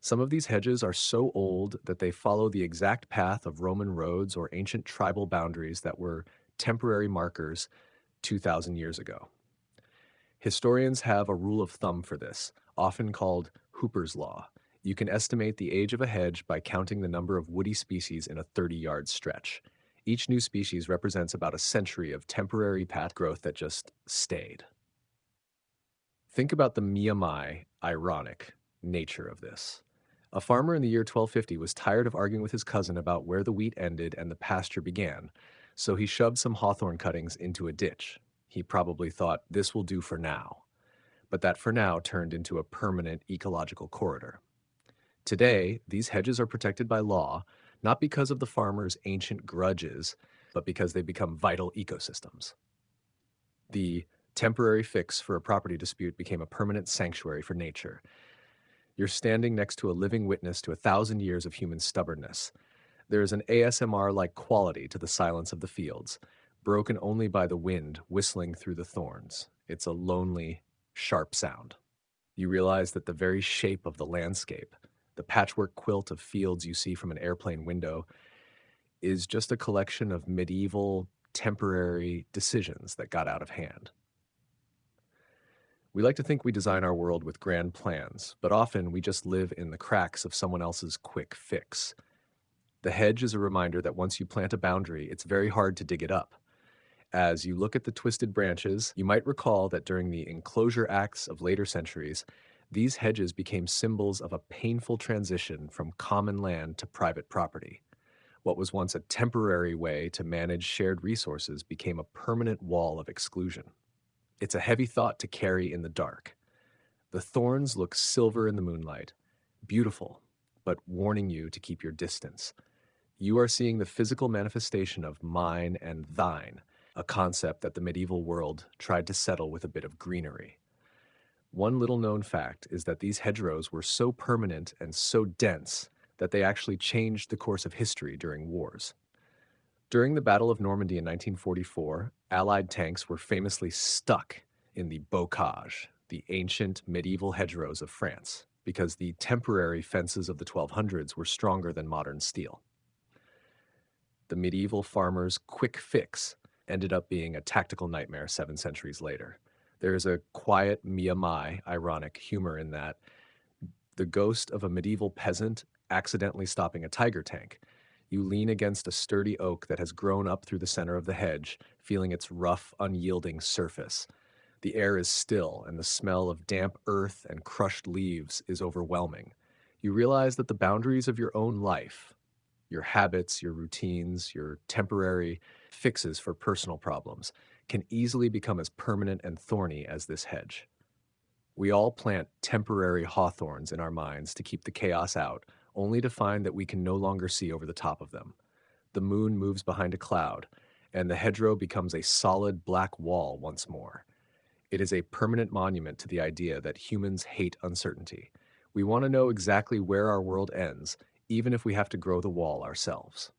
Some of these hedges are so old that they follow the exact path of Roman roads or ancient tribal boundaries that were temporary markers 2,000 years ago. Historians have a rule of thumb for this, often called Hooper's Law. You can estimate the age of a hedge by counting the number of woody species in a 30-yard stretch. Each new species represents about a century of temporary path growth that just stayed. Think about the Miyamai, ironic nature of this. A farmer in the year 1250 was tired of arguing with his cousin about where the wheat ended and the pasture began, so he shoved some hawthorn cuttings into a ditch. He probably thought, this will do for now. But that for now turned into a permanent ecological corridor. Today, these hedges are protected by law, not because of the farmer's ancient grudges, but because they become vital ecosystems. The temporary fix for a property dispute became a permanent sanctuary for nature. You're standing next to a living witness to 1,000 years of human stubbornness. There is an ASMR-like quality to the silence of the fields, broken only by the wind whistling through the thorns. It's a lonely, sharp sound. You realize that the very shape of the landscape, the patchwork quilt of fields you see from an airplane window, is just a collection of medieval, temporary decisions that got out of hand. We like to think we design our world with grand plans, but often we just live in the cracks of someone else's quick fix. The hedge is a reminder that once you plant a boundary, it's very hard to dig it up. As you look at the twisted branches, you might recall that during the enclosure acts of later centuries, these hedges became symbols of a painful transition from common land to private property. What was once a temporary way to manage shared resources became a permanent wall of exclusion. It's a heavy thought to carry in the dark. The thorns look silver in the moonlight, beautiful, but warning you to keep your distance. You are seeing the physical manifestation of mine and thine, a concept that the medieval world tried to settle with a bit of greenery. One little known fact is that these hedgerows were so permanent and so dense that they actually changed the course of history during wars. During the Battle of Normandy in 1944, Allied tanks were famously stuck in the bocage, the ancient medieval hedgerows of France, because the temporary fences of the 1200s were stronger than modern steel. The medieval farmer's quick fix ended up being a tactical nightmare 7 centuries later. There is a quiet Miyamai, ironic humor in that the ghost of a medieval peasant accidentally stopping a tiger tank. You lean against a sturdy oak that has grown up through the center of the hedge, feeling its rough, unyielding surface. The air is still, and the smell of damp earth and crushed leaves is overwhelming. You realize that the boundaries of your own life, your habits, your routines, your temporary fixes for personal problems, can easily become as permanent and thorny as this hedge. We all plant temporary hawthorns in our minds to keep the chaos out, only to find that we can no longer see over the top of them. The moon moves behind a cloud, and the hedgerow becomes a solid black wall once more. It is a permanent monument to the idea that humans hate uncertainty. We want to know exactly where our world ends, even if we have to grow the wall ourselves.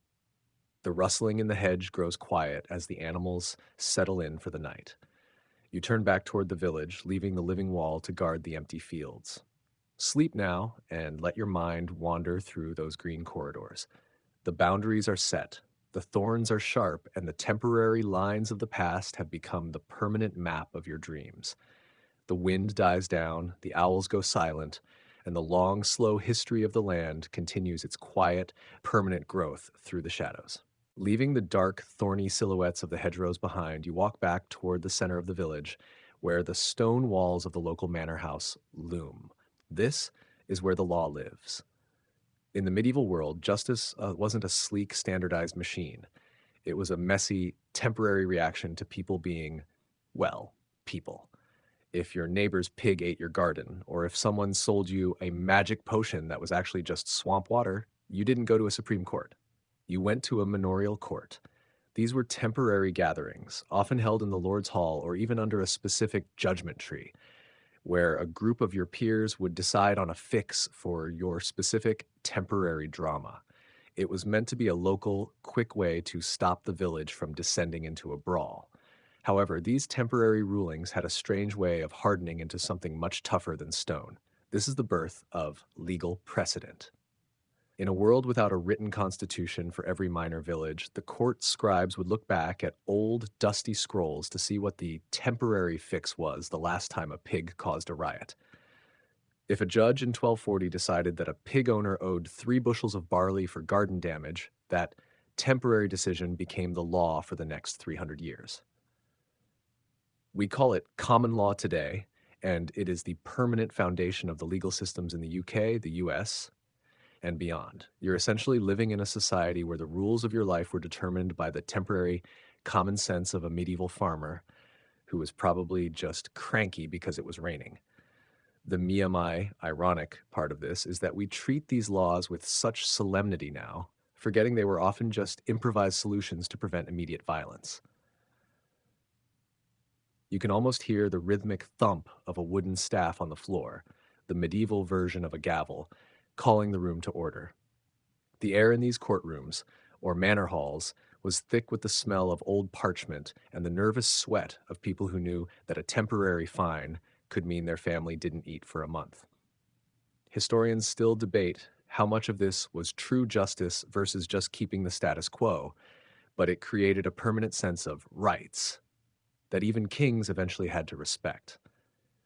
The rustling in the hedge grows quiet as the animals settle in for the night. You turn back toward the village, leaving the living wall to guard the empty fields. Sleep now and let your mind wander through those green corridors. The boundaries are set, the thorns are sharp, and the temporary lines of the past have become the permanent map of your dreams. The wind dies down, the owls go silent, and the long, slow history of the land continues its quiet, permanent growth through the shadows. Leaving the dark, thorny silhouettes of the hedgerows behind, you walk back toward the center of the village, where the stone walls of the local manor house loom. This is where the law lives. In the medieval world, justice wasn't a sleek, standardized machine. It was a messy, temporary reaction to people being, well, people. If your neighbor's pig ate your garden, or if someone sold you a magic potion that was actually just swamp water, you didn't go to a Supreme Court. You went to a manorial court. These were temporary gatherings, often held in the Lord's Hall or even under a specific judgment tree, where a group of your peers would decide on a fix for your specific temporary drama. It was meant to be a local, quick way to stop the village from descending into a brawl. However, these temporary rulings had a strange way of hardening into something much tougher than stone. This is the birth of legal precedent. In a world without a written constitution for every minor village, the court scribes would look back at old, dusty scrolls to see what the temporary fix was the last time a pig caused a riot. If a judge in 1240 decided that a pig owner owed 3 bushels of barley for garden damage, that temporary decision became the law for the next 300 years. We call it common law today, and it is the permanent foundation of the legal systems in the UK, the US, and beyond. You're essentially living in a society where the rules of your life were determined by the temporary common sense of a medieval farmer who was probably just cranky because it was raining. The Miyamai ironic part of this is that we treat these laws with such solemnity now, forgetting they were often just improvised solutions to prevent immediate violence. You can almost hear the rhythmic thump of a wooden staff on the floor, the medieval version of a gavel, calling the room to order. The air in these courtrooms, or manor halls, was thick with the smell of old parchment and the nervous sweat of people who knew that a temporary fine could mean their family didn't eat for a month. Historians still debate how much of this was true justice versus just keeping the status quo, but it created a permanent sense of rights that even kings eventually had to respect.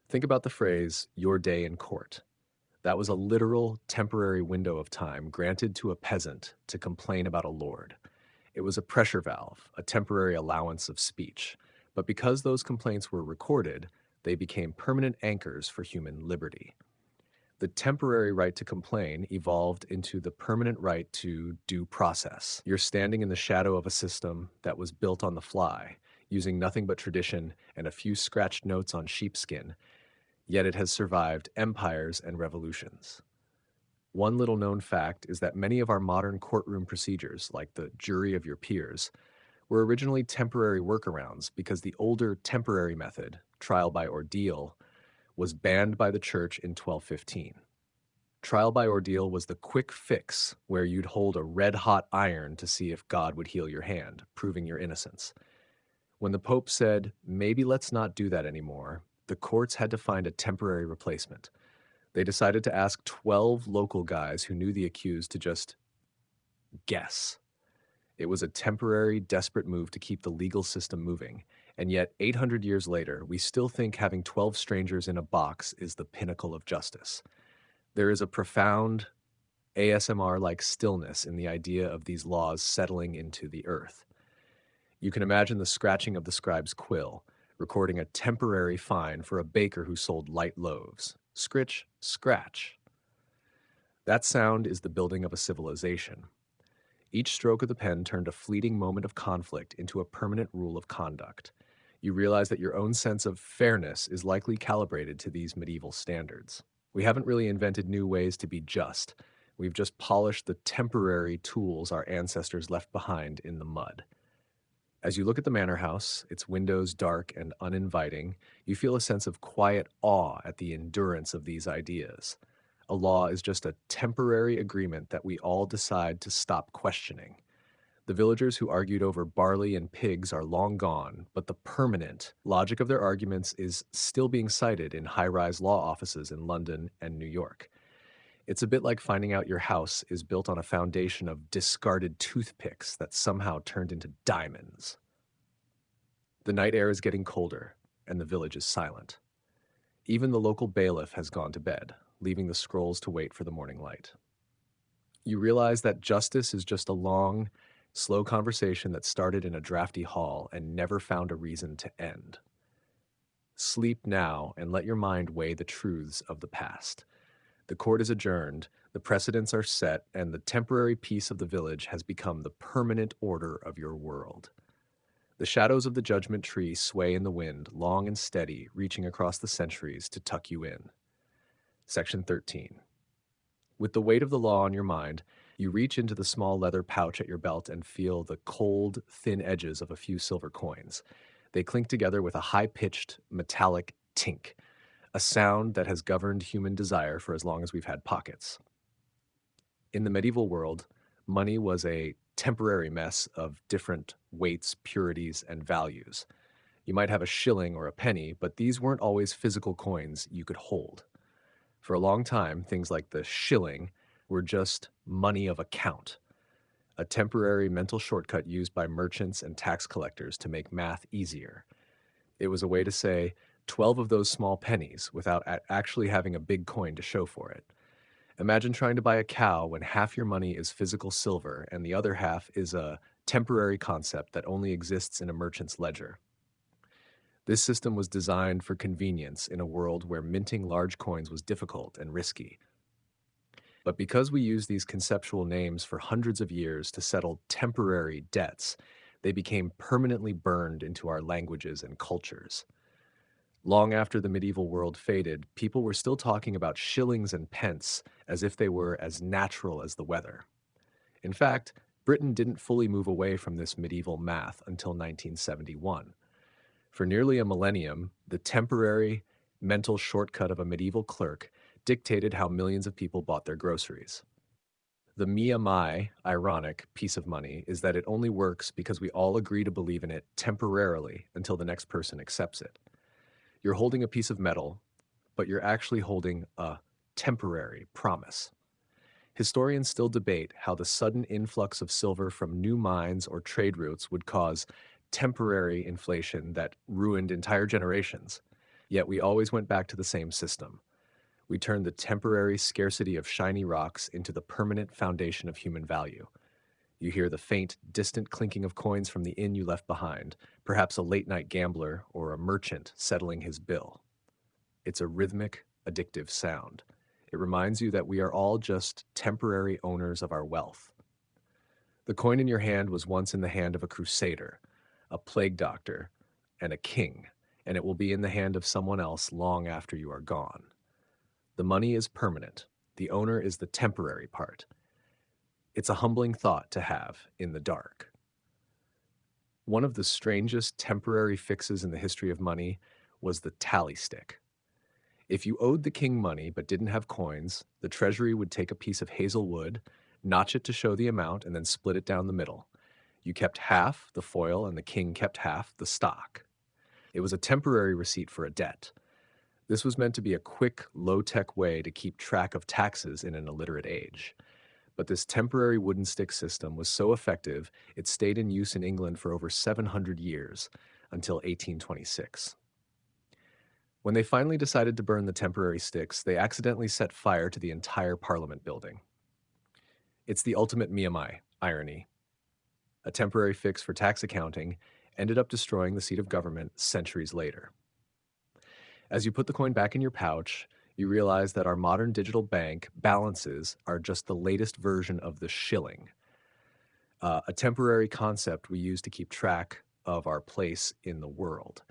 Think about the phrase, your day in court. That was a literal, temporary window of time granted to a peasant to complain about a lord. It was a pressure valve, a temporary allowance of speech. But because those complaints were recorded, they became permanent anchors for human liberty. The temporary right to complain evolved into the permanent right to due process. You're standing in the shadow of a system that was built on the fly, using nothing but tradition and a few scratched notes on sheepskin, yet it has survived empires and revolutions. One little known fact is that many of our modern courtroom procedures, like the jury of your peers, were originally temporary workarounds because the older temporary method, trial by ordeal, was banned by the church in 1215. Trial by ordeal was the quick fix where you'd hold a red-hot iron to see if God would heal your hand, proving your innocence. When the Pope said, maybe let's not do that anymore, the courts had to find a temporary replacement. They decided to ask 12 local guys who knew the accused to just guess. It was a temporary, desperate move to keep the legal system moving, and yet 800 years later, we still think having 12 strangers in a box is the pinnacle of justice. There is a profound ASMR-like stillness in the idea of these laws settling into the earth. You can imagine the scratching of the scribe's quill, recording a temporary fine for a baker who sold light loaves. Scritch, scratch. That sound is the building of a civilization. Each stroke of the pen turned a fleeting moment of conflict into a permanent rule of conduct. You realize that your own sense of fairness is likely calibrated to these medieval standards. We haven't really invented new ways to be just. We've just polished the temporary tools our ancestors left behind in the mud. As you look at the manor house, its windows dark and uninviting, you feel a sense of quiet awe at the endurance of these ideas. A law is just a temporary agreement that we all decide to stop questioning. The villagers who argued over barley and pigs are long gone, but the permanent logic of their arguments is still being cited in high-rise law offices in London and New York. It's a bit like finding out your house is built on a foundation of discarded toothpicks that somehow turned into diamonds. The night air is getting colder, and the village is silent. Even the local bailiff has gone to bed, leaving the scrolls to wait for the morning light. You realize that justice is just a long, slow conversation that started in a drafty hall and never found a reason to end. Sleep now and let your mind weigh the truths of the past. The court is adjourned, the precedents are set, and the temporary peace of the village has become the permanent order of your world. The shadows of the judgment tree sway in the wind, long and steady, reaching across the centuries to tuck you in. Section 13. With the weight of the law on your mind, you reach into the small leather pouch at your belt and feel the cold, thin edges of a few silver coins. They clink together with a high-pitched, metallic tink, a sound that has governed human desire for as long as we've had pockets. In the medieval world, money was a temporary mess of different weights, purities, and values. You might have a shilling or a penny, but these weren't always physical coins you could hold. For a long time, things like the shilling were just money of account, a temporary mental shortcut used by merchants and tax collectors to make math easier. It was a way to say 12 of those small pennies without actually having a big coin to show for it. Imagine trying to buy a cow when half your money is physical silver and the other half is a temporary concept that only exists in a merchant's ledger. This system was designed for convenience in a world where minting large coins was difficult and risky. But because we use these conceptual names for hundreds of years to settle temporary debts, they became permanently burned into our languages and cultures. Long after the medieval world faded, people were still talking about shillings and pence as if they were as natural as the weather. In fact, Britain didn't fully move away from this medieval math until 1971. For nearly a millennium, the temporary mental shortcut of a medieval clerk dictated how millions of people bought their groceries. The Mia Mai, ironic piece of money is that it only works because we all agree to believe in it temporarily until the next person accepts it. You're holding a piece of metal, but you're actually holding a temporary promise. Historians still debate how the sudden influx of silver from new mines or trade routes would cause temporary inflation that ruined entire generations. Yet we always went back to the same system. We turned the temporary scarcity of shiny rocks into the permanent foundation of human value. You hear the faint, distant clinking of coins from the inn you left behind, perhaps a late-night gambler or a merchant settling his bill. It's a rhythmic, addictive sound. It reminds you that we are all just temporary owners of our wealth. The coin in your hand was once in the hand of a crusader, a plague doctor, and a king, and it will be in the hand of someone else long after you are gone. The money is permanent. The owner is the temporary part. It's a humbling thought to have in the dark. One of the strangest temporary fixes in the history of money was the tally stick. If you owed the king money but didn't have coins, the treasury would take a piece of hazel wood, notch it to show the amount, and then split it down the middle. You kept half the foil and the king kept half the stock. It was a temporary receipt for a debt. This was meant to be a quick, low-tech way to keep track of taxes in an illiterate age. But this temporary wooden stick system was so effective, it stayed in use in England for over 700 years, until 1826. When they finally decided to burn the temporary sticks, they accidentally set fire to the entire Parliament building. It's the ultimate Miyamai irony. A temporary fix for tax accounting ended up destroying the seat of government centuries later. As you put the coin back in your pouch, you realize that our modern digital bank balances are just the latest version of the shilling, a temporary concept we use to keep track of our place in the world.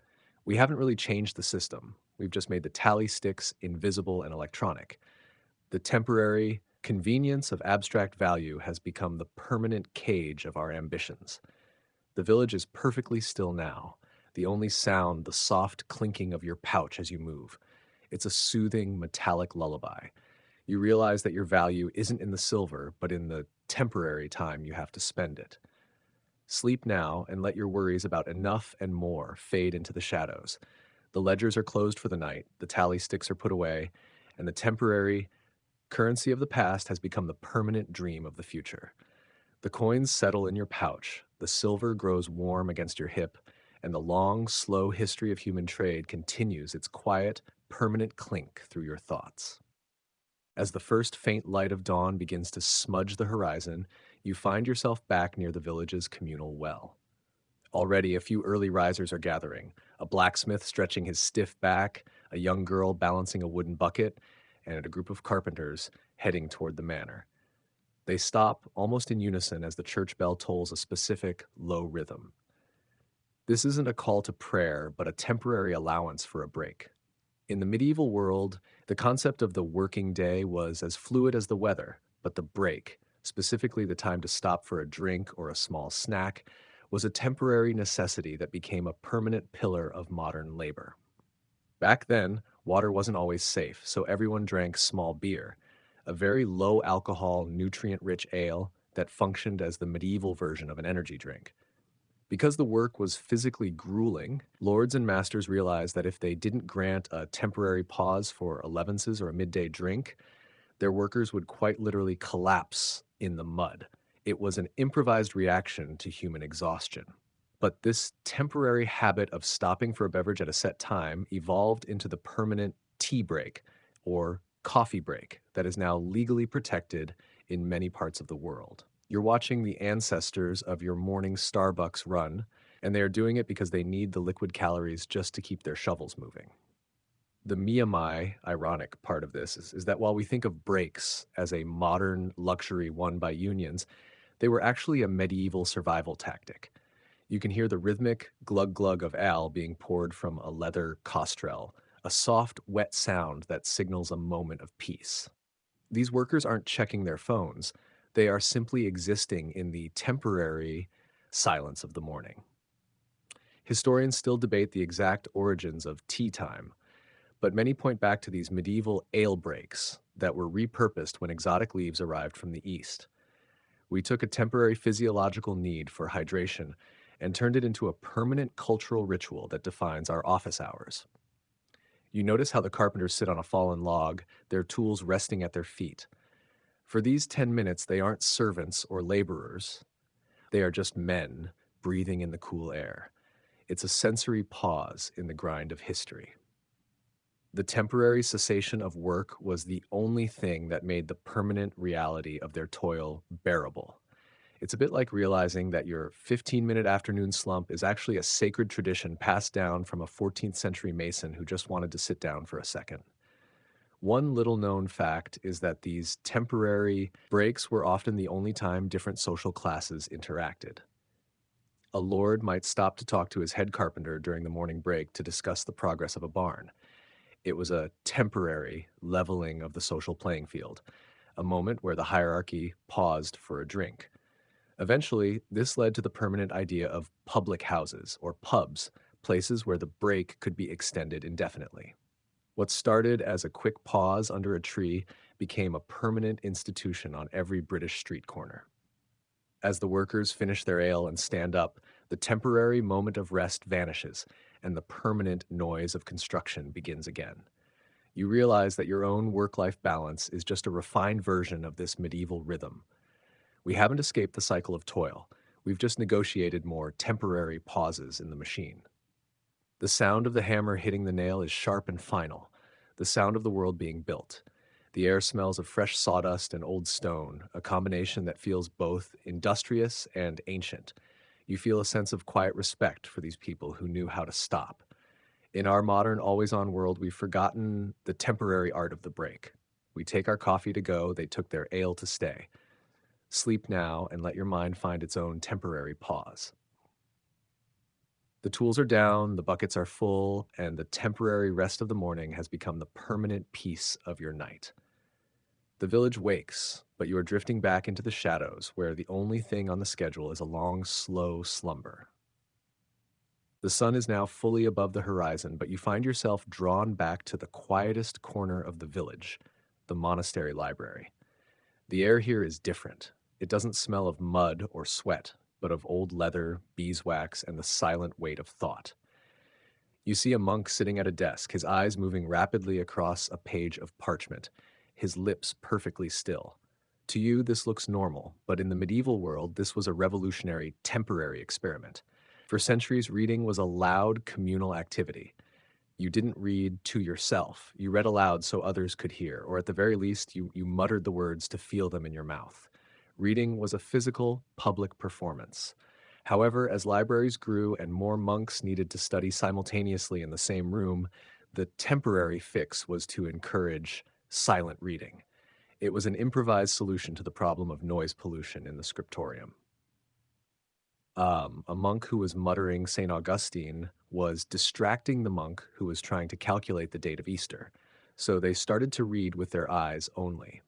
We haven't really changed the system. We've just made the tally sticks invisible and electronic. The temporary convenience of abstract value has become the permanent cage of our ambitions. The village is perfectly still now. The only sound, the soft clinking of your pouch as you move. It's a soothing, metallic lullaby. You realize that your value isn't in the silver, but in the temporary time you have to spend it. Sleep now and let your worries about enough and more fade into the shadows. The ledgers are closed for the night, the tally sticks are put away, and the temporary currency of the past has become the permanent dream of the future. The coins settle in your pouch, the silver grows warm against your hip, and the long, slow history of human trade continues its quiet, permanent clink through your thoughts. As the first faint light of dawn begins to smudge the horizon, you find yourself back near the village's communal well. Already, a few early risers are gathering, a blacksmith stretching his stiff back, a young girl balancing a wooden bucket, and a group of carpenters heading toward the manor. They stop almost in unison as the church bell tolls a specific, low rhythm. This isn't a call to prayer, but a temporary allowance for a break. In the medieval world, the concept of the working day was as fluid as the weather, but the break, specifically the time to stop for a drink or a small snack, was a temporary necessity that became a permanent pillar of modern labor. Back then, water wasn't always safe, so everyone drank small beer, a very low-alcohol, nutrient-rich ale that functioned as the medieval version of an energy drink. Because the work was physically grueling, lords and masters realized that if they didn't grant a temporary pause for elevenses or a midday drink, their workers would quite literally collapse in the mud. It was an improvised reaction to human exhaustion. But this temporary habit of stopping for a beverage at a set time evolved into the permanent tea break or coffee break that is now legally protected in many parts of the world. You're watching the ancestors of your morning Starbucks run, and they are doing it because they need the liquid calories just to keep their shovels moving. The Miyamai, ironic part of this is that while we think of breaks as a modern luxury won by unions, they were actually a medieval survival tactic. You can hear the rhythmic glug glug of ale being poured from a leather costrell, a soft, wet sound that signals a moment of peace. These workers aren't checking their phones, they are simply existing in the temporary silence of the morning. Historians still debate the exact origins of tea time, but many point back to these medieval ale breaks that were repurposed when exotic leaves arrived from the east. We took a temporary physiological need for hydration and turned it into a permanent cultural ritual that defines our office hours. You notice how the carpenters sit on a fallen log, their tools resting at their feet. For these 10 minutes, they aren't servants or laborers. They are just men breathing in the cool air. It's a sensory pause in the grind of history. The temporary cessation of work was the only thing that made the permanent reality of their toil bearable. It's a bit like realizing that your 15-minute afternoon slump is actually a sacred tradition passed down from a 14th century mason who just wanted to sit down for a second. One little known fact is that these temporary breaks were often the only time different social classes interacted. A lord might stop to talk to his head carpenter during the morning break to discuss the progress of a barn. It was a temporary leveling of the social playing field, a moment where the hierarchy paused for a drink. Eventually, this led to the permanent idea of public houses, or pubs, places where the break could be extended indefinitely. What started as a quick pause under a tree became a permanent institution on every British street corner. As the workers finish their ale and stand up, the temporary moment of rest vanishes, and the permanent noise of construction begins again. You realize that your own work-life balance is just a refined version of this medieval rhythm. We haven't escaped the cycle of toil. We've just negotiated more temporary pauses in the machine. The sound of the hammer hitting the nail is sharp and final, the sound of the world being built. The air smells of fresh sawdust and old stone, a combination that feels both industrious and ancient. You feel a sense of quiet respect for these people who knew how to stop. In our modern, always-on world, we've forgotten the temporary art of the break. We take our coffee to go, they took their ale to stay. Sleep now and let your mind find its own temporary pause. The tools are down, the buckets are full, and the temporary rest of the morning has become the permanent peace of your night. The village wakes, but you are drifting back into the shadows where the only thing on the schedule is a long, slow slumber. The sun is now fully above the horizon, but you find yourself drawn back to the quietest corner of the village, the monastery library. The air here is different. It doesn't smell of mud or sweat, but of old leather, beeswax, and the silent weight of thought. You see a monk sitting at a desk, his eyes moving rapidly across a page of parchment, his lips perfectly still. To you, this looks normal, but in the medieval world, this was a revolutionary, temporary experiment. For centuries, reading was a loud, communal activity. You didn't read to yourself. You read aloud so others could hear, or at the very least, you muttered the words to feel them in your mouth. Reading was a physical, public performance. However, as libraries grew and more monks needed to study simultaneously in the same room, the temporary fix was to encourage silent reading. It was an improvised solution to the problem of noise pollution in the scriptorium. A monk who was muttering St. Augustine was distracting the monk who was trying to calculate the date of Easter. So they started to read with their eyes only.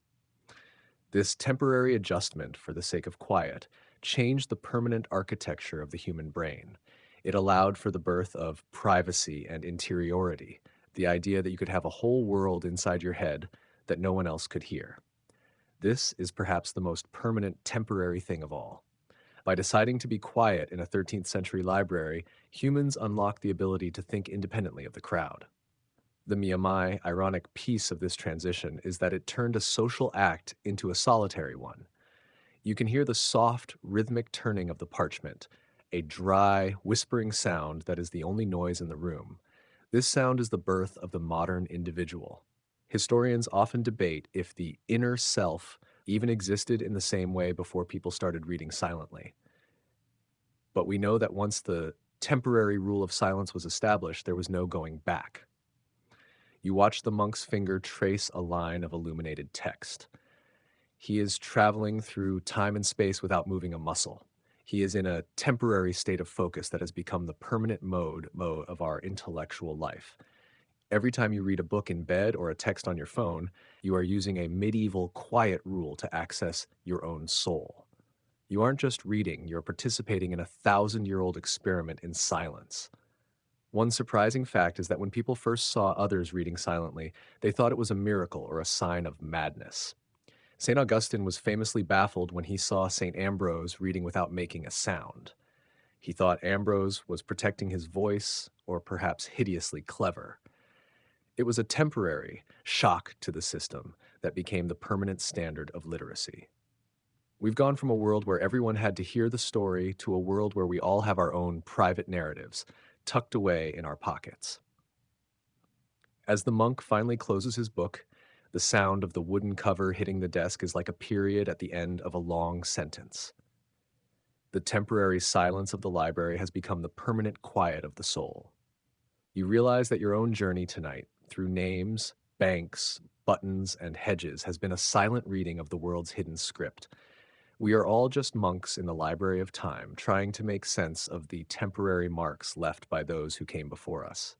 This temporary adjustment for the sake of quiet changed the permanent architecture of the human brain. It allowed for the birth of privacy and interiority, the idea that you could have a whole world inside your head that no one else could hear. This is perhaps the most permanent temporary thing of all. By deciding to be quiet in a 13th century library, humans unlocked the ability to think independently of the crowd. The Miyamai ironic piece of this transition is that it turned a social act into a solitary one. You can hear the soft, rhythmic turning of the parchment, a dry, whispering sound that is the only noise in the room. This sound is the birth of the modern individual. Historians often debate if the inner self even existed in the same way before people started reading silently. But we know that once the temporary rule of silence was established, there was no going back. You watch the monk's finger trace a line of illuminated text. He is traveling through time and space without moving a muscle. He is in a temporary state of focus that has become the permanent mode of our intellectual life. Every time you read a book in bed or a text on your phone, you are using a medieval quiet rule to access your own soul. You aren't just reading, you're participating in a 1,000-year-old experiment in silence. One surprising fact is that when people first saw others reading silently, they thought it was a miracle or a sign of madness. St. Augustine was famously baffled when he saw St. Ambrose reading without making a sound. He thought Ambrose was protecting his voice or perhaps hideously clever. It was a temporary shock to the system that became the permanent standard of literacy. We've gone from a world where everyone had to hear the story to a world where we all have our own private narratives tucked away in our pockets. As the monk finally closes his book, the sound of the wooden cover hitting the desk is like a period at the end of a long sentence. The temporary silence of the library has become the permanent quiet of the soul. You realize that your own journey tonight, through names, banks, buttons, and hedges, has been a silent reading of the world's hidden script. We are all just monks in the library of time, trying to make sense of the temporary marks left by those who came before us.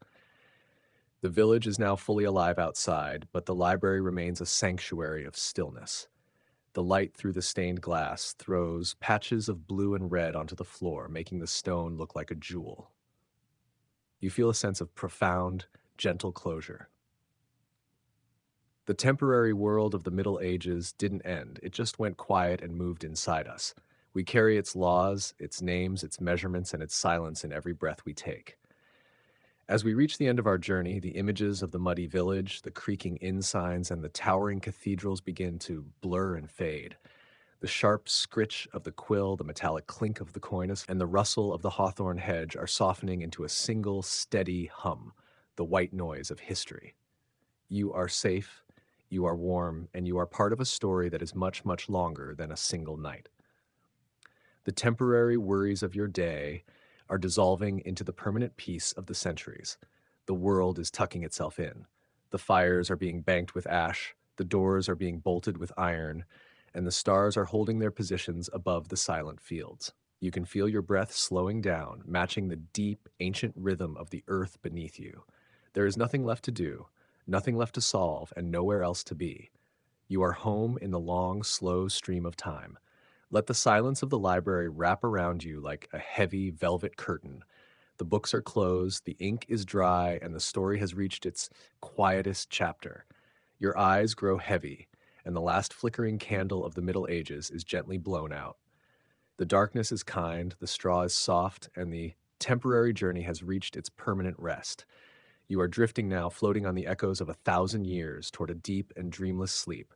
The village is now fully alive outside, but the library remains a sanctuary of stillness. The light through the stained glass throws patches of blue and red onto the floor, making the stone look like a jewel. You feel a sense of profound, gentle closure. The temporary world of the Middle Ages didn't end, it just went quiet and moved inside us. We carry its laws, its names, its measurements, and its silence in every breath we take. As we reach the end of our journey, the images of the muddy village, the creaking inn signs, and the towering cathedrals begin to blur and fade. The sharp scritch of the quill, the metallic clink of the coinus, and the rustle of the hawthorn hedge are softening into a single, steady hum, the white noise of history. You are safe, you are warm, and you are part of a story that is much, much longer than a single night. The temporary worries of your day are dissolving into the permanent peace of the centuries. The world is tucking itself in. The fires are being banked with ash, the doors are being bolted with iron, and the stars are holding their positions above the silent fields. You can feel your breath slowing down, matching the deep, ancient rhythm of the earth beneath you. There is nothing left to do, nothing left to solve, and nowhere else to be. You are home in the long, slow stream of time. Let the silence of the library wrap around you like a heavy velvet curtain. The books are closed, the ink is dry, and the story has reached its quietest chapter. Your eyes grow heavy, and the last flickering candle of the Middle Ages is gently blown out. The darkness is kind, the straw is soft, and the temporary journey has reached its permanent rest. You are drifting now, floating on the echoes of 1,000 years toward a deep and dreamless sleep.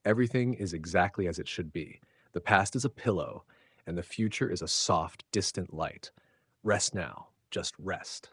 Everything is exactly as it should be. The past is a pillow, and the future is a soft, distant light. Rest now, just rest.